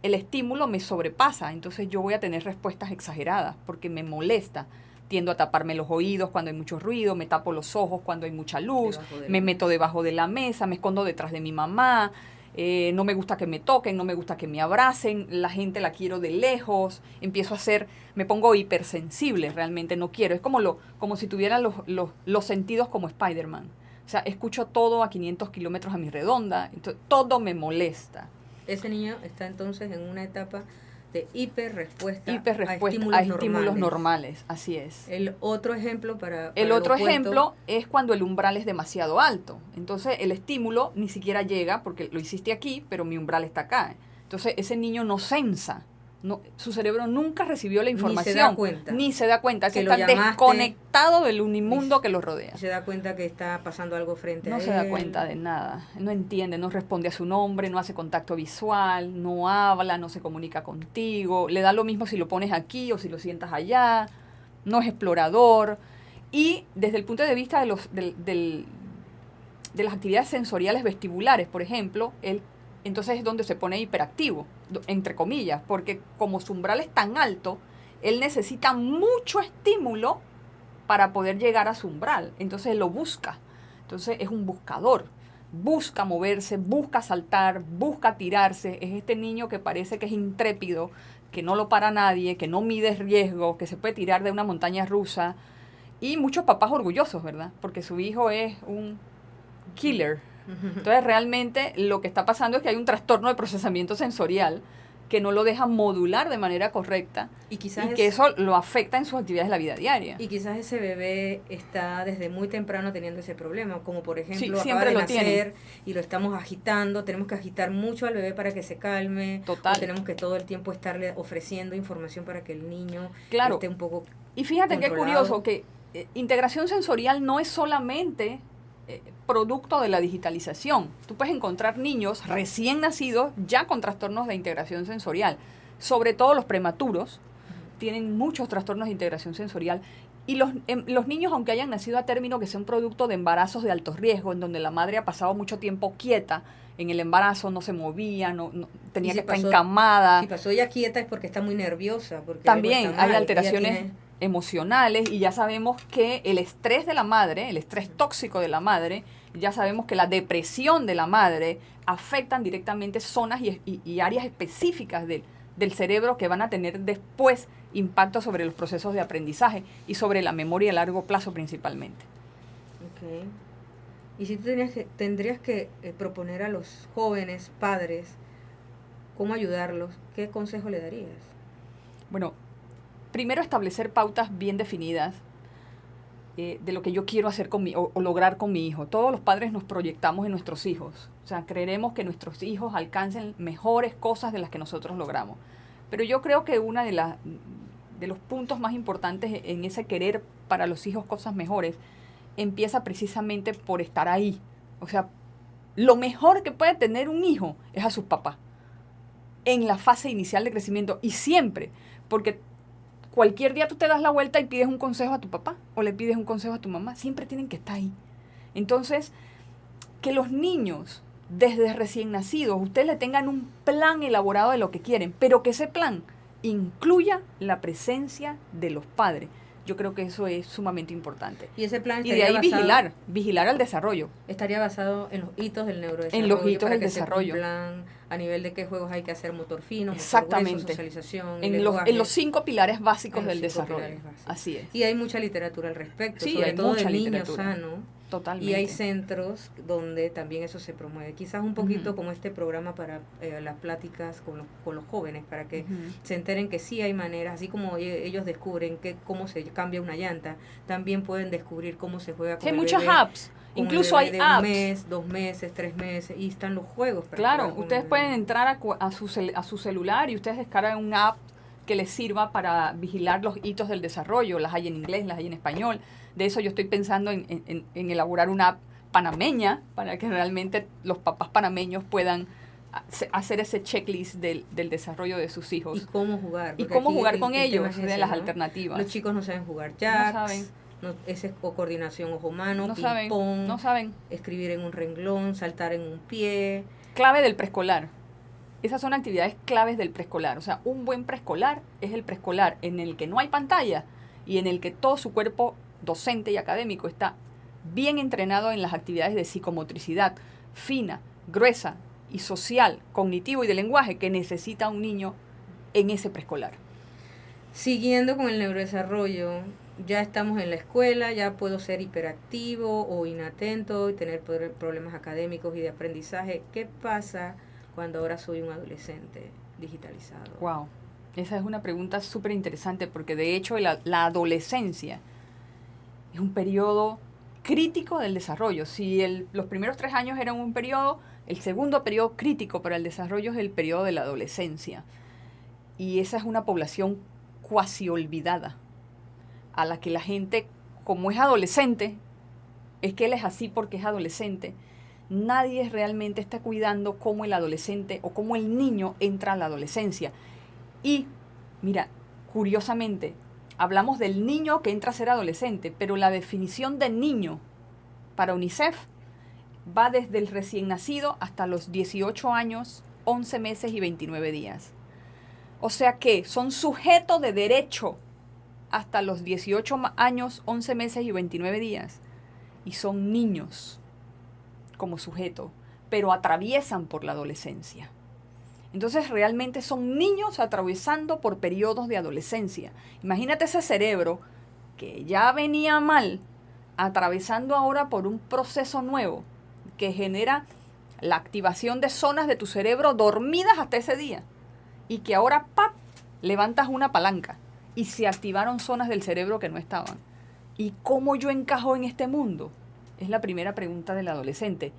el estímulo me sobrepasa, entonces yo voy a tener respuestas exageradas porque me molesta. Tiendo a taparme los oídos cuando hay mucho ruido, me tapo los ojos cuando hay mucha luz, me meto debajo de la mesa, me escondo detrás de mi mamá, no me gusta que me toquen, no me gusta que me abracen, la gente la quiero de lejos, me pongo hipersensible, realmente no quiero. Es como si tuviera los sentidos como Spider-Man. O sea, escucho todo a 500 kilómetros a mi redonda, entonces, todo me molesta. Ese niño está entonces en una etapa de hiperrespuesta a estímulos normales, así es. El otro ejemplo el otro ejemplo es cuando el umbral es demasiado alto. Entonces el estímulo ni siquiera llega porque lo hiciste aquí, pero mi umbral está acá. Entonces ese niño no sensa. No, su cerebro nunca recibió la información, ni se da cuenta que está desconectado del unimundo que lo rodea. Se da cuenta que está pasando algo frente a él. No se da cuenta de nada, no entiende, no responde a su nombre, no hace contacto visual, no habla, no se comunica contigo, le da lo mismo si lo pones aquí o si lo sientas allá, no es explorador. Y desde el punto de vista de las actividades sensoriales vestibulares, por ejemplo, entonces es donde se pone hiperactivo, entre comillas, porque como su umbral es tan alto, él necesita mucho estímulo para poder llegar a su umbral. Entonces él lo busca. Entonces es un buscador. Busca moverse, busca saltar, busca tirarse. Es este niño que parece que es intrépido, que no lo para nadie, que no mide riesgo, que se puede tirar de una montaña rusa. Y muchos papás orgullosos, ¿verdad? Porque su hijo es un killer. Entonces realmente lo que está pasando es que hay un trastorno de procesamiento sensorial que no lo deja modular de manera correcta y que eso lo afecta en sus actividades de la vida diaria. Y quizás ese bebé está desde muy temprano teniendo ese problema, como por ejemplo sí, acaba de nacer y lo estamos agitando, tenemos que agitar mucho al bebé para que se calme. Total. O tenemos que todo el tiempo estarle ofreciendo información para que el niño esté un poco Y fíjate controlado. qué curioso que integración sensorial no es solamente producto de la digitalización. Tú puedes encontrar niños recién nacidos ya con trastornos de integración sensorial. Sobre todo los prematuros tienen muchos trastornos de integración sensorial. Y los niños, aunque hayan nacido a término, que sea un producto de embarazos de alto riesgo, en donde la madre ha pasado mucho tiempo quieta en el embarazo, no se movía, no tenía que estar encamada. Si pasó ella quieta es porque está muy nerviosa. Porque también hay alteraciones emocionales, y ya sabemos que el estrés de la madre, el estrés tóxico de la madre, ya sabemos que la depresión de la madre afectan directamente zonas y áreas específicas del cerebro que van a tener después impacto sobre los procesos de aprendizaje y sobre la memoria a largo plazo principalmente. Okay. Y si tú tendrías que proponer a los jóvenes padres cómo ayudarlos, ¿qué consejo le darías? Bueno, primero establecer pautas bien definidas de lo que yo quiero hacer o lograr con mi hijo. Todos los padres nos proyectamos en nuestros hijos. O sea, creeremos que nuestros hijos alcancen mejores cosas de las que nosotros logramos. Pero yo creo que uno de los puntos más importantes en ese querer para los hijos cosas mejores empieza precisamente por estar ahí. O sea, lo mejor que puede tener un hijo es a sus papás en la fase inicial de crecimiento, y siempre, porque cualquier día tú te das la vuelta y pides un consejo a tu papá o le pides un consejo a tu mamá. Siempre tienen que estar ahí. Entonces, que los niños, desde recién nacidos, ustedes le tengan un plan elaborado de lo que quieren, pero que ese plan incluya la presencia de los padres. Yo creo que eso es sumamente importante. Y ese plan y de ahí vigilar al desarrollo. Estaría basado en los hitos del neurodesarrollo. En los hitos del desarrollo. A nivel de qué juegos hay que hacer motor fino, exactamente, motor grueso, socialización, en los 5 pilares básicos del desarrollo. Así es. Y hay mucha literatura al respecto, sí, sobre hay todo mucha de niño literatura. sano. Totalmente. Y hay centros donde también eso se promueve. Quizás un poquito como este programa para las pláticas con los jóvenes, para que se enteren que sí hay maneras, así como ellos descubren cómo se cambia una llanta, también pueden descubrir cómo se juega con hay el muchas bebé, apps, incluso hay de apps. 1 mes, 2 meses, 3 meses, y están los juegos. Para claro, ustedes pueden entrar a su celular y ustedes descargan una app que les sirva para vigilar los hitos del desarrollo. Las hay en inglés, las hay en español. De eso yo estoy pensando en elaborar una app panameña para que realmente los papás panameños puedan hacer ese checklist del desarrollo de sus hijos. Y cómo jugar. Y cómo jugar con ellos, de las alternativas. Los chicos no saben jugar jacks. No saben. Esa es coordinación ojo-mano, no ping-pong, saben. Escribir en un renglón, saltar en un pie. Clave del preescolar. Esas son actividades claves del preescolar. O sea, un buen preescolar es el preescolar en el que no hay pantalla y en el que todo su cuerpo docente y académico está bien entrenado en las actividades de psicomotricidad fina, gruesa y social, cognitivo y de lenguaje que necesita un niño en ese preescolar. Siguiendo con el neurodesarrollo, ya estamos en la escuela, ya puedo ser hiperactivo o inatento y tener problemas académicos y de aprendizaje. ¿Qué pasa cuando ahora soy un adolescente digitalizado? Wow, esa es una pregunta súper interesante porque de hecho la adolescencia es un periodo crítico del desarrollo. Si los primeros 3 años eran un periodo, el segundo periodo crítico para el desarrollo es el periodo de la adolescencia. Y esa es una población cuasi olvidada, a la que la gente, como es adolescente, es que él es así porque es adolescente, nadie realmente está cuidando cómo el adolescente o cómo el niño entra a la adolescencia. Y, mira, curiosamente, hablamos del niño que entra a ser adolescente, pero la definición de niño para UNICEF va desde el recién nacido hasta los 18 años, 11 meses y 29 días. O sea que son sujetos de derecho hasta los 18 años, 11 meses y 29 días. Y son niños como sujeto, pero atraviesan por la adolescencia. Entonces realmente son niños atravesando por periodos de adolescencia. Imagínate ese cerebro que ya venía mal, atravesando ahora por un proceso nuevo que genera la activación de zonas de tu cerebro dormidas hasta ese día. Y que ahora, ¡pap!, levantas una palanca y se activaron zonas del cerebro que no estaban. ¿Y cómo yo encajo en este mundo? Es la primera pregunta del adolescente.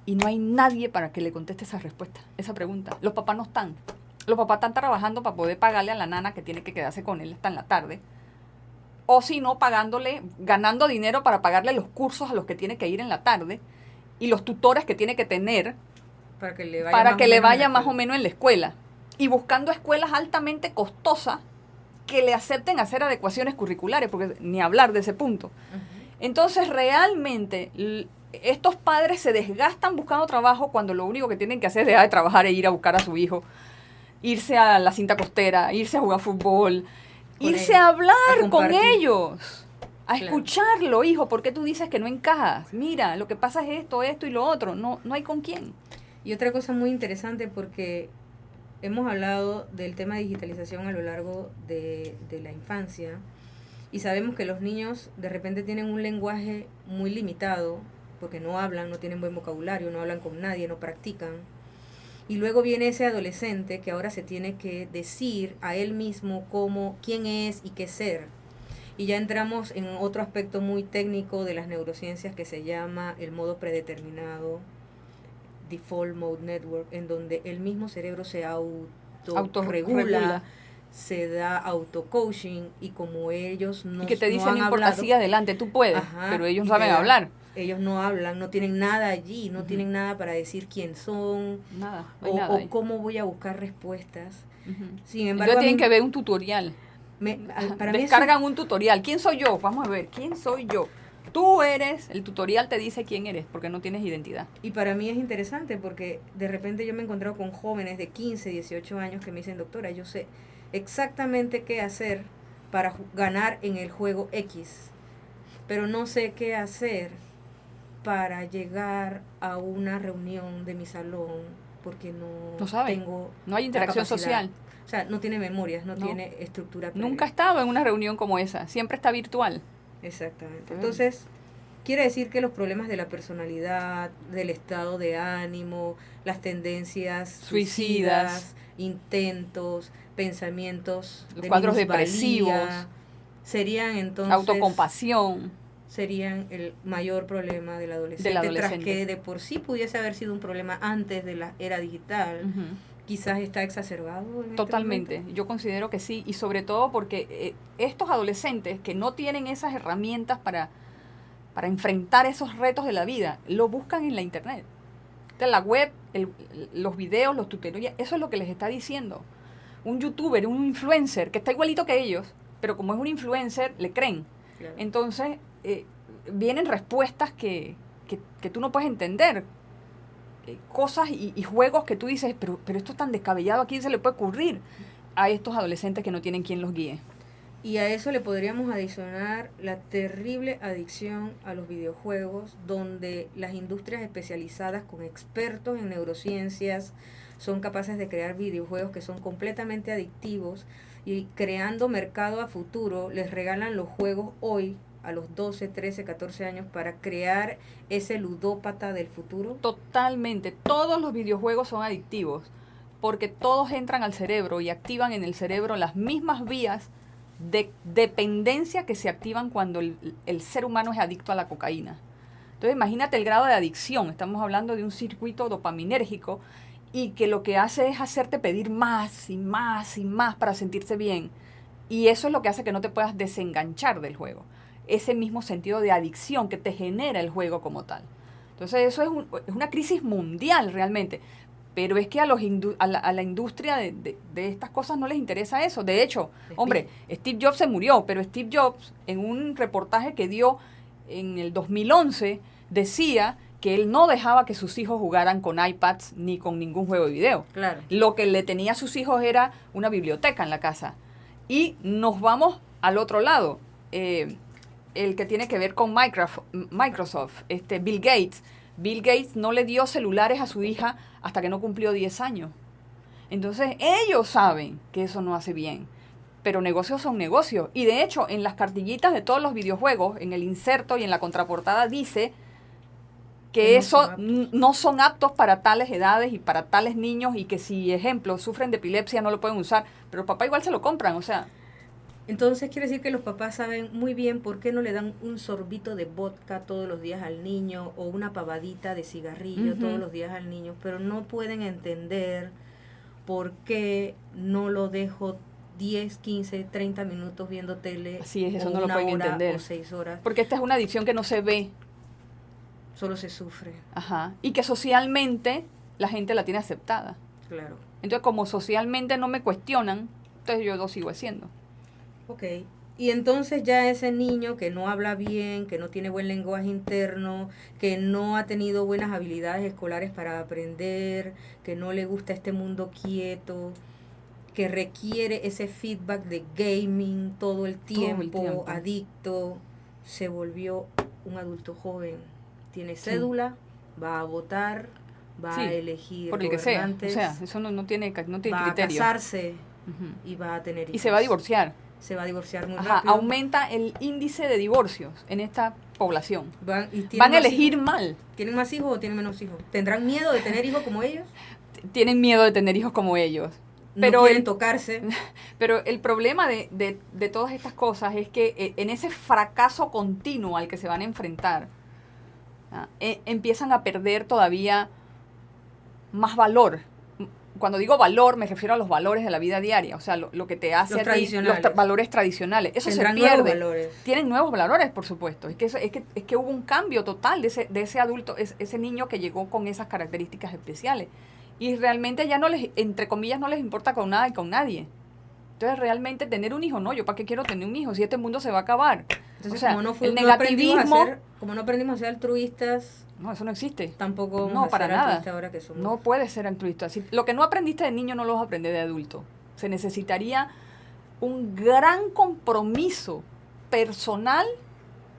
Y no hay nadie para que le conteste esa pregunta. Los papás no están. Los papás están trabajando para poder pagarle a la nana que tiene que quedarse con él hasta en la tarde. O si no, ganando dinero para pagarle los cursos a los que tiene que ir en la tarde y los tutores que tiene que tener para que le vaya más o menos en la escuela. Y buscando escuelas altamente costosas que le acepten hacer adecuaciones curriculares, porque ni hablar de ese punto. Entonces, realmente, estos padres se desgastan buscando trabajo cuando lo único que tienen que hacer es dejar de trabajar e ir a buscar a su hijo, irse a la cinta costera, irse a jugar fútbol, irse a hablar con ellos, a escucharlo. Hijo, ¿por qué tú dices que no encajas? Mira, lo que pasa es esto y lo otro. No hay con quién. Y otra cosa muy interesante, porque hemos hablado del tema de digitalización a lo largo de la infancia y sabemos que los niños de repente tienen un lenguaje muy limitado porque no hablan, no tienen buen vocabulario, no hablan con nadie, no practican. Y luego viene ese adolescente que ahora se tiene que decir a él mismo quién es y qué ser. Y ya entramos en otro aspecto muy técnico de las neurociencias que se llama el modo predeterminado, Default Mode Network, en donde el mismo cerebro se autorregula, se da auto-coaching, y como ellos no, y que te dicen, no importa, hablado, sigue adelante, tú puedes, pero ellos no saben hablar. Ellos no hablan, no tienen nada allí, no tienen nada para decir quién son, nada o cómo voy a buscar respuestas. Sin embargo, entonces tienen que ver un tutorial. Para mí descargan un tutorial. ¿Quién soy yo? Vamos a ver, ¿quién soy yo? Tú eres, el tutorial te dice quién eres, porque no tienes identidad. Y para mí es interesante porque de repente yo me he encontrado con jóvenes de 15, 18 años que me dicen, doctora, yo sé exactamente qué hacer para ganar en el juego X, pero no sé qué hacer para llegar a una reunión de mi salón porque no sabe, tengo no hay interacción social. O sea, no tiene memorias, no tiene estructura previa. Nunca ha estado en una reunión como esa, siempre está virtual. Exactamente. Entonces, quiere decir que los problemas de la personalidad, del estado de ánimo, las tendencias suicidas, intentos, pensamientos, los cuadros depresivos, serían entonces autocompasión, serían el mayor problema del adolescente, tras que de por sí pudiese haber sido un problema antes de la era digital. Quizás está exacerbado. Totalmente, yo considero que sí, y sobre todo porque estos adolescentes que no tienen esas herramientas para enfrentar esos retos de la vida, lo buscan en la internet. Entonces, la web, los videos, los tutoriales, eso es lo que les está diciendo. Un youtuber, un influencer, que está igualito que ellos, pero como es un influencer, le creen. Claro. Entonces, vienen respuestas que tú no puedes entender. Cosas y juegos que tú dices, pero esto es tan descabellado, ¿a quién se le puede ocurrir? A estos adolescentes que no tienen quien los guíe. Y a eso le podríamos adicionar la terrible adicción a los videojuegos, donde las industrias especializadas con expertos en neurociencias son capaces de crear videojuegos que son completamente adictivos y creando mercado a futuro, les regalan los juegos hoy a los 12, 13, 14 años para crear ese ludópata del futuro. Totalmente, todos los videojuegos son adictivos porque todos entran al cerebro y activan en el cerebro las mismas vías de dependencia que se activan cuando el ser humano es adicto a la cocaína. Entonces imagínate el grado de adicción, estamos hablando de un circuito dopaminérgico y que lo que hace es hacerte pedir más y más y más para sentirse bien, y eso es lo que hace que no te puedas desenganchar del juego, ese mismo sentido de adicción que te genera el juego como tal. Entonces eso es una crisis mundial realmente. Pero es que a la industria de estas cosas no les interesa eso. De hecho, hombre, Steve Jobs se murió, pero Steve Jobs, en un reportaje que dio en el 2011, decía que él no dejaba que sus hijos jugaran con iPads ni con ningún juego de video. Claro. Lo que le tenía a sus hijos era una biblioteca en la casa. Y nos vamos al otro lado, el que tiene que ver con Microsoft, Bill Gates. Bill Gates no le dio celulares a su hija hasta que no cumplió 10 años. Entonces, ellos saben que eso no hace bien. Pero negocios son negocios. Y de hecho, en las cartillitas de todos los videojuegos, en el inserto y en la contraportada dice que no son aptos para tales edades y para tales niños, y que si, ejemplo, sufren de epilepsia no lo pueden usar. Pero papá igual se lo compran, o sea. Entonces quiere decir que los papás saben muy bien por qué no le dan un sorbito de vodka todos los días al niño o una pavadita de cigarrillo todos los días al niño, pero no pueden entender por qué no lo dejo 10, 15, 30 minutos viendo tele. Así es, eso no lo pueden entender. O 6 horas. Porque esta es una adicción que no se ve. Solo se sufre. Ajá. Y que socialmente la gente la tiene aceptada. Claro. Entonces, como socialmente no me cuestionan, entonces yo lo sigo haciendo. Ok, y entonces ya ese niño que no habla bien, que no tiene buen lenguaje interno, que no ha tenido buenas habilidades escolares para aprender, que no le gusta este mundo quieto, que requiere ese feedback de gaming todo el tiempo, adicto, se volvió un adulto joven. Tiene cédula, va a votar, va a elegir por el que sea. O sea, eso no tiene criterio. Va a casarse y va a tener hijos. Y se va a divorciar. Se va a divorciar muy rápido. Aumenta el índice de divorcios en esta población. Van a elegir mal. ¿Tienen más hijos o tienen menos hijos? ¿Tendrán miedo de tener hijos como ellos? Tienen miedo de tener hijos como ellos. No quieren tocarse. Pero el problema de todas estas cosas es que en ese fracaso continuo al que se van a enfrentar, empiezan a perder todavía más valor. Cuando digo valor, me refiero a los valores de la vida diaria, o sea, lo que te hace los valores tradicionales. Eso se pierde. Tienen nuevos valores, por supuesto. Es que hubo un cambio total de ese adulto, ese niño que llegó con esas características especiales. Y realmente ya no les, entre comillas, no les importa con nada y con nadie. Entonces, realmente tener un hijo, no, ¿yo para qué quiero tener un hijo si este mundo se va a acabar? Entonces, o sea, como el negativismo... como no aprendimos a ser altruistas... No, eso no existe. Tampoco no, para nada. Ahora que somos. No puedes ser altruista. Lo que no aprendiste de niño no lo vas a aprender de adulto. Se necesitaría un gran compromiso personal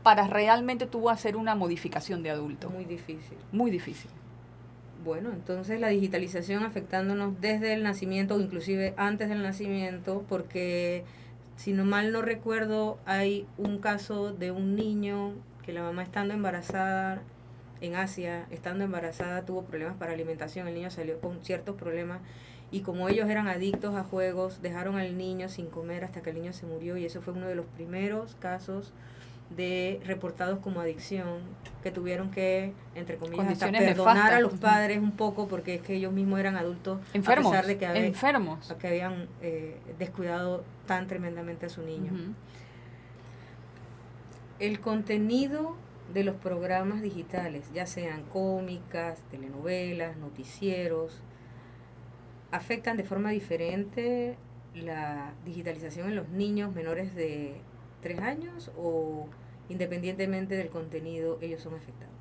para realmente tú hacer una modificación de adulto. Muy difícil. Muy difícil. Bueno, entonces la digitalización afectándonos desde el nacimiento o inclusive antes del nacimiento, porque si no mal no recuerdo, hay un caso de un niño que la mamá estando embarazada en Asia, estando embarazada, tuvo problemas para alimentación, el niño salió con ciertos problemas y como ellos eran adictos a juegos, dejaron al niño sin comer hasta que el niño se murió y eso fue uno de los primeros casos de reportados como adicción, que tuvieron que, entre comillas, hasta perdonar nefastas a los padres un poco porque es que ellos mismos eran adultos enfermos, a pesar de que, enfermos. Que habían descuidado tan tremendamente a su niño. El contenido de los programas digitales, ya sean cómicas, telenovelas, noticieros, afectan de forma diferente la digitalización en los niños menores de 3 años o independientemente del contenido ellos son afectados.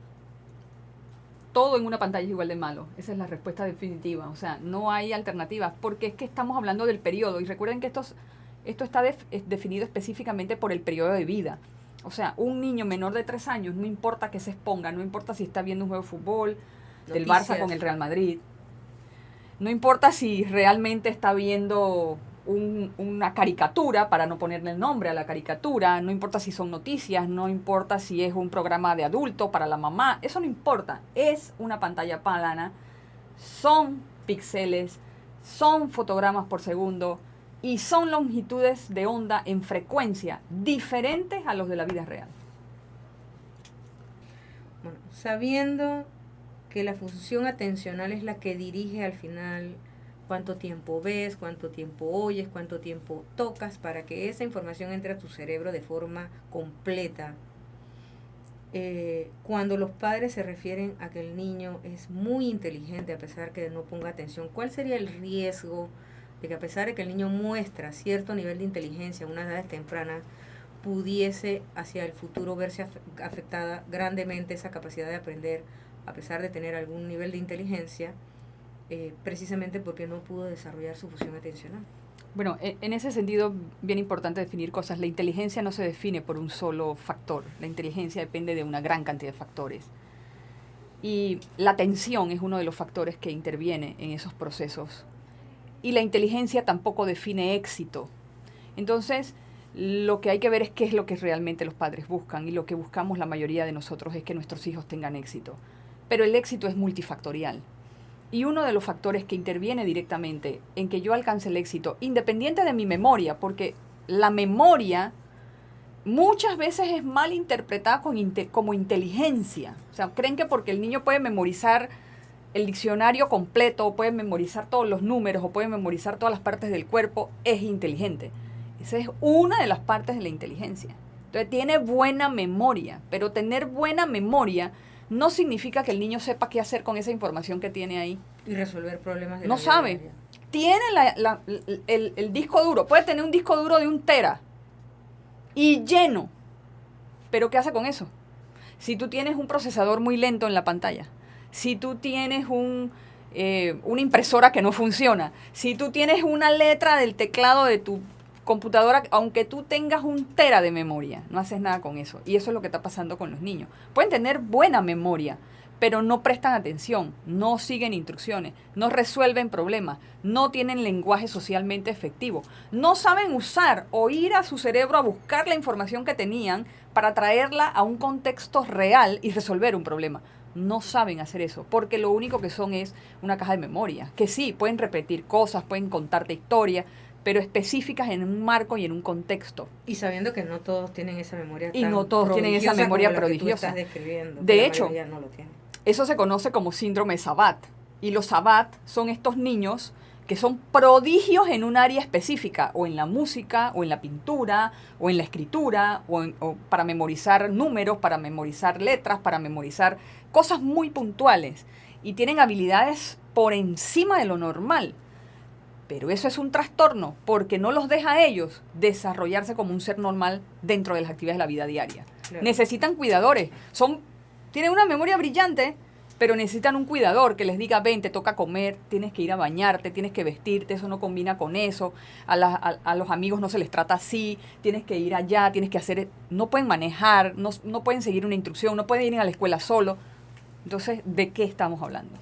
Todo en una pantalla es igual de malo. Esa es la respuesta definitiva. O sea, no hay alternativas porque es que estamos hablando del periodo y recuerden que esto está definido específicamente por el periodo de vida. O sea, un niño menor de 3 años, no importa que se exponga, no importa si está viendo un juego de fútbol, del Barça con el Real Madrid, no importa si realmente está viendo una caricatura, para no ponerle el nombre a la caricatura, no importa si son noticias, no importa si es un programa de adulto para la mamá, eso no importa, es una pantalla plana, son píxeles, son fotogramas por segundo, y son longitudes de onda en frecuencia diferentes a los de la vida real. Bueno, sabiendo que la función atencional es la que dirige al final cuánto tiempo ves, cuánto tiempo oyes, cuánto tiempo tocas, para que esa información entre a tu cerebro de forma completa. Cuando los padres se refieren a que el niño es muy inteligente a pesar que no ponga atención, ¿cuál sería el riesgo de que a pesar de que el niño muestra cierto nivel de inteligencia en unas edades tempranas, pudiese hacia el futuro verse afectada grandemente esa capacidad de aprender a pesar de tener algún nivel de inteligencia, precisamente porque no pudo desarrollar su función atencional? Bueno, en ese sentido, bien importante definir cosas. La inteligencia no se define por un solo factor. La inteligencia depende de una gran cantidad de factores. Y la atención es uno de los factores que interviene en esos procesos. Y la inteligencia tampoco define éxito. Entonces, lo que hay que ver es qué es lo que realmente los padres buscan. Y lo que buscamos la mayoría de nosotros es que nuestros hijos tengan éxito. Pero el éxito es multifactorial. Y uno de los factores que interviene directamente en que yo alcance el éxito, independiente de mi memoria, porque la memoria muchas veces es mal interpretada como inteligencia. O sea, creen que porque el niño puede memorizar el diccionario completo, o puede memorizar todos los números, o puede memorizar todas las partes del cuerpo, es inteligente. Esa es una de las partes de la inteligencia. Entonces tiene buena memoria, pero tener buena memoria no significa que el niño sepa qué hacer con esa información que tiene ahí. Y resolver problemas de no la vida sabe. diaria. Tiene el disco duro. Puede tener un disco duro de 1 tera y lleno. Pero ¿qué hace con eso? Si tú tienes un procesador muy lento en la pantalla, si tú tienes una impresora que no funciona, si tú tienes una letra del teclado de tu computadora, aunque tú tengas 1 tera de memoria, no haces nada con eso. Y eso es lo que está pasando con los niños. Pueden tener buena memoria, pero no prestan atención, no siguen instrucciones, no resuelven problemas, no tienen lenguaje socialmente efectivo, no saben usar o ir a su cerebro a buscar la información que tenían para traerla a un contexto real y resolver un problema. No saben hacer eso, porque lo único que son es una caja de memoria, que sí, pueden repetir cosas, pueden contarte historias, pero específicas en un marco y en un contexto. Y sabiendo que no todos tienen esa memoria y no todos tienen esa memoria prodigiosa. De hecho, no lo tienen. Eso se conoce como síndrome de Sabat. Y los Sabat son estos niños que son prodigios en un área específica, o en la música, o en la pintura, o en la escritura, o para memorizar números, para memorizar letras, para memorizar cosas muy puntuales. Y tienen habilidades por encima de lo normal. Pero eso es un trastorno porque no los deja a ellos desarrollarse como un ser normal dentro de las actividades de la vida diaria. Claro. Necesitan cuidadores. Tienen una memoria brillante, pero necesitan un cuidador que les diga, ven, te toca comer, tienes que ir a bañarte, tienes que vestirte, eso no combina con eso, a los amigos no se les trata así, tienes que ir allá, tienes que hacer... No pueden manejar, no pueden seguir una instrucción, no pueden ir a la escuela solo. Entonces, ¿de qué estamos hablando?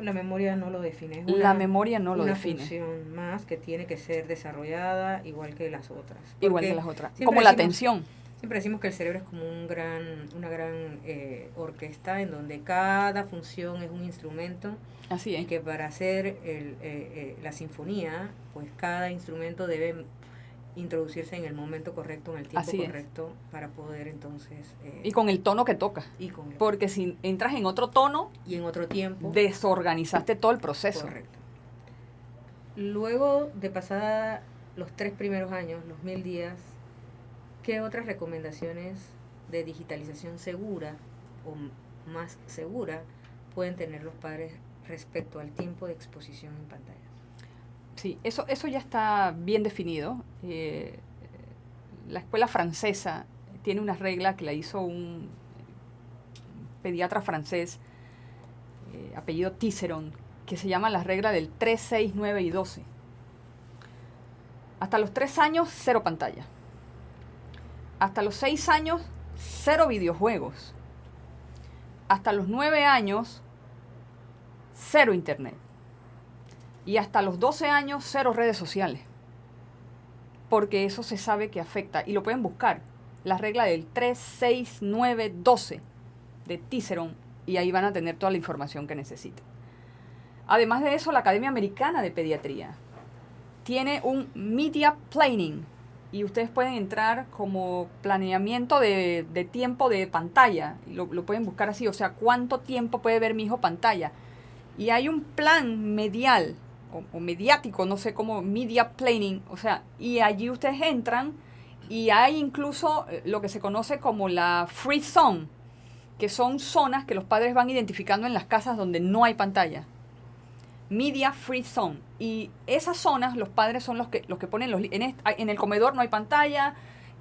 La memoria no lo define. La memoria no lo define. Una función más que tiene que ser desarrollada igual que las otras. Igual que las otras. Como la atención. Siempre decimos que el cerebro es como una gran orquesta en donde cada función es un instrumento. Así es. Y que para hacer la sinfonía, pues cada instrumento debe introducirse en el momento correcto, en el tiempo correcto, para poder entonces... y con el tono que toca. Porque si entras en otro tono... Y en otro tiempo... Desorganizaste todo el proceso. Correcto. Luego de pasar los 3 primeros años, los 1000 días, ¿qué otras recomendaciones de digitalización segura o más segura pueden tener los padres respecto al tiempo de exposición en pantalla? Sí, eso ya está bien definido. La escuela francesa tiene una regla que la hizo un pediatra francés, apellido Tisserand, que se llama la regla del 3, 6, 9 y 12. Hasta los 3 años, 0 pantalla. Hasta los 6 años, 0 videojuegos. Hasta los 9 años, 0 internet. Y hasta los 12 años, 0 redes sociales. Porque eso se sabe que afecta. Y lo pueden buscar. La regla del 3, 6, 9, 12 de Tisserand. Y ahí van a tener toda la información que necesiten. Además de eso, la Academia Americana de Pediatría tiene un Media Planning. Y ustedes pueden entrar como planeamiento de tiempo de pantalla. Y lo pueden buscar así. O sea, ¿cuánto tiempo puede ver mi hijo pantalla? Y hay un plan medial o mediático, no sé cómo, media planning, o sea, y allí ustedes entran y hay incluso lo que se conoce como la free zone, que son zonas que los padres van identificando en las casas donde no hay pantalla. Media free zone. Y esas zonas, los padres son los que ponen en el comedor no hay pantalla,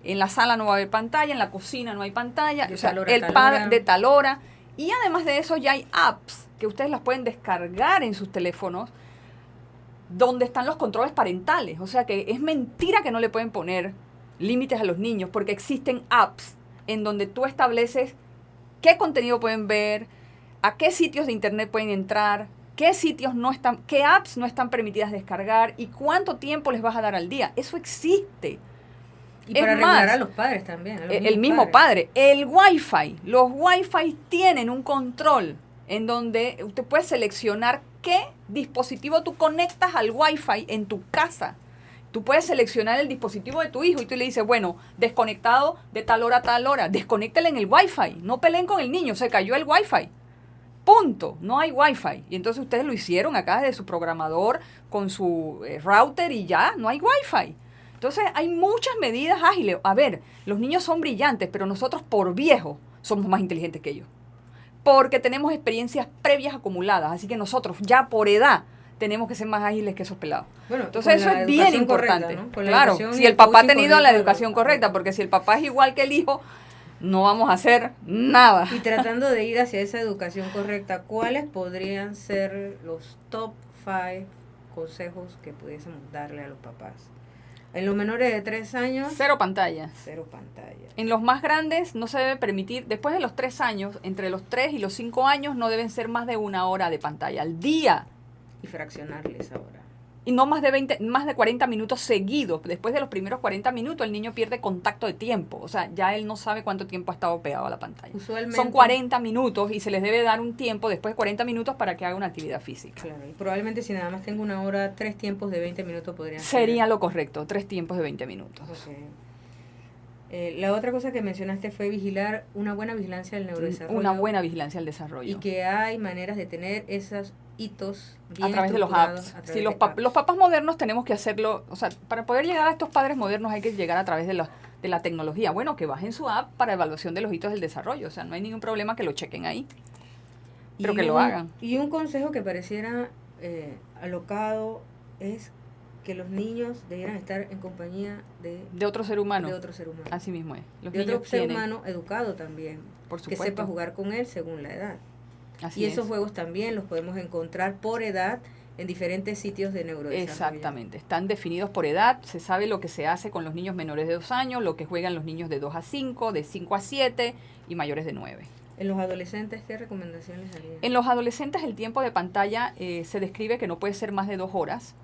en la sala no va a haber pantalla, en la cocina no hay pantalla, o sea, el padre de tal hora. Y además de eso ya hay apps que ustedes las pueden descargar en sus teléfonos donde están los controles parentales. O sea que es mentira que no le pueden poner límites a los niños porque existen apps en donde tú estableces qué contenido pueden ver, a qué sitios de internet pueden entrar, qué apps no están permitidas descargar y cuánto tiempo les vas a dar al día. Eso existe. Y para regular a los padres también. El mismo padre. El Wi-Fi. Los Wi-Fi tienen un control en donde usted puede seleccionar qué dispositivo tú conectas al Wi-Fi en tu casa. Tú puedes seleccionar el dispositivo de tu hijo y tú le dices, bueno, desconectado de tal hora a tal hora. Desconéctale en el Wi-Fi. No peleen con el niño, se cayó el Wi-Fi. Punto. No hay Wi-Fi. Y entonces ustedes lo hicieron acá desde su programador con su router y ya, no hay Wi-Fi. Entonces hay muchas medidas ágiles. A ver, los niños son brillantes, pero nosotros por viejos somos más inteligentes que ellos. Porque tenemos experiencias previas acumuladas. Así que nosotros ya por edad tenemos que ser más ágiles que esos pelados. Bueno, entonces eso es bien importante. Correcta, ¿no? Claro, si el papá ha tenido la educación correcta, porque si el papá es igual que el hijo, no vamos a hacer nada. Y tratando de ir hacia esa educación correcta, ¿cuáles podrían ser los top 5 consejos que pudiésemos darle a los papás? En los menores de 3 años... 0 pantalla. 0 pantalla. En los más grandes no se debe permitir, después de los 3 años, entre los 3 y los 5 años, no deben ser más de 1 hora de pantalla al día. Y fraccionarles ahora. Y no más de 40 minutos seguidos. Después de los primeros 40 minutos, el niño pierde contacto de tiempo. O sea, ya él no sabe cuánto tiempo ha estado pegado a la pantalla. Usualmente son 40 minutos y se les debe dar un tiempo después de 40 minutos para que haga una actividad física. Claro, y probablemente si nada más tengo 1 hora, 3 tiempos de 20 minutos podrían ser. Sería lo correcto, 3 tiempos de 20 minutos. Okay. La otra cosa que mencionaste fue vigilar, una buena vigilancia del neurodesarrollo. Una buena vigilancia del desarrollo. Y que hay maneras de tener esos hitos bien a través de los apps. Sí, los papás modernos tenemos que hacerlo, o sea, para poder llegar a estos padres modernos hay que llegar a través de la tecnología. Bueno, que bajen su app para evaluación de los hitos del desarrollo, o sea, no hay ningún problema que lo chequen ahí, pero que lo hagan. Y un consejo que pareciera alocado es que los niños debieran estar en compañía de otro ser humano. De otro ser humano. Así mismo es. Los de otro ser humano educado también. Por supuesto. Que sepa jugar con él según la edad. Así y esos juegos también los podemos encontrar por edad en diferentes sitios de neurodesarrollo. Exactamente, están definidos por edad, se sabe lo que se hace con los niños menores de 2 años, lo que juegan los niños de 2 a 5, de 5 a 7 y mayores de 9. ¿En los adolescentes qué recomendaciones harían? En los adolescentes el tiempo de pantalla se describe que no puede ser más de 2 horas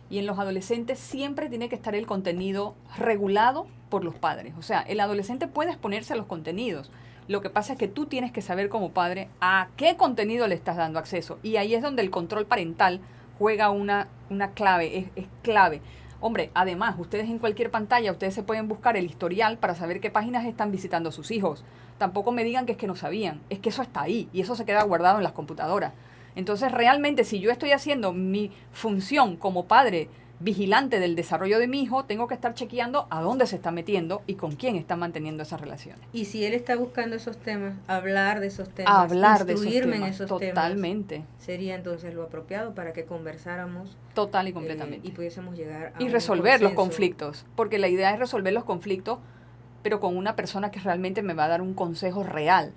y en los adolescentes siempre tiene que estar el contenido regulado por los padres. O sea, el adolescente puede exponerse a los contenidos. Lo que pasa es que tú tienes que saber como padre a qué contenido le estás dando acceso y ahí es donde el control parental juega una clave, es clave. Hombre, además, ustedes en cualquier pantalla, ustedes se pueden buscar el historial para saber qué páginas están visitando sus hijos. Tampoco me digan que es que no sabían, es que eso está ahí y eso se queda guardado en las computadoras. Entonces, realmente, si yo estoy haciendo mi función como padre vigilante del desarrollo de mi hijo, tengo que estar chequeando a dónde se está metiendo y con quién está manteniendo esas relaciones. Y si él está buscando esos temas, hablar de esos temas, instruirme en esos totalmente. temas, sería entonces lo apropiado para que conversáramos total y completamente y pudiésemos llegar a y resolver los conflictos, porque la idea es resolver los conflictos, pero con una persona que realmente me va a dar un consejo real,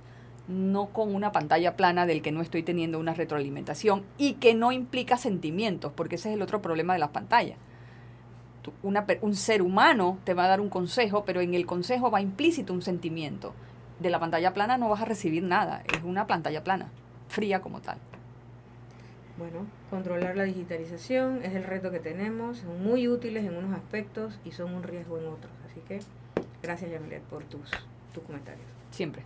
no con una pantalla plana del que no estoy teniendo una retroalimentación y que no implica sentimientos, porque ese es el otro problema de las pantallas. Un ser humano te va a dar un consejo, pero en el consejo va implícito un sentimiento. De la pantalla plana no vas a recibir nada, es una pantalla plana, fría como tal. Bueno, controlar la digitalización es el reto que tenemos, son muy útiles en unos aspectos y son un riesgo en otros. Así que gracias, Yamilet, por tus comentarios. Siempre.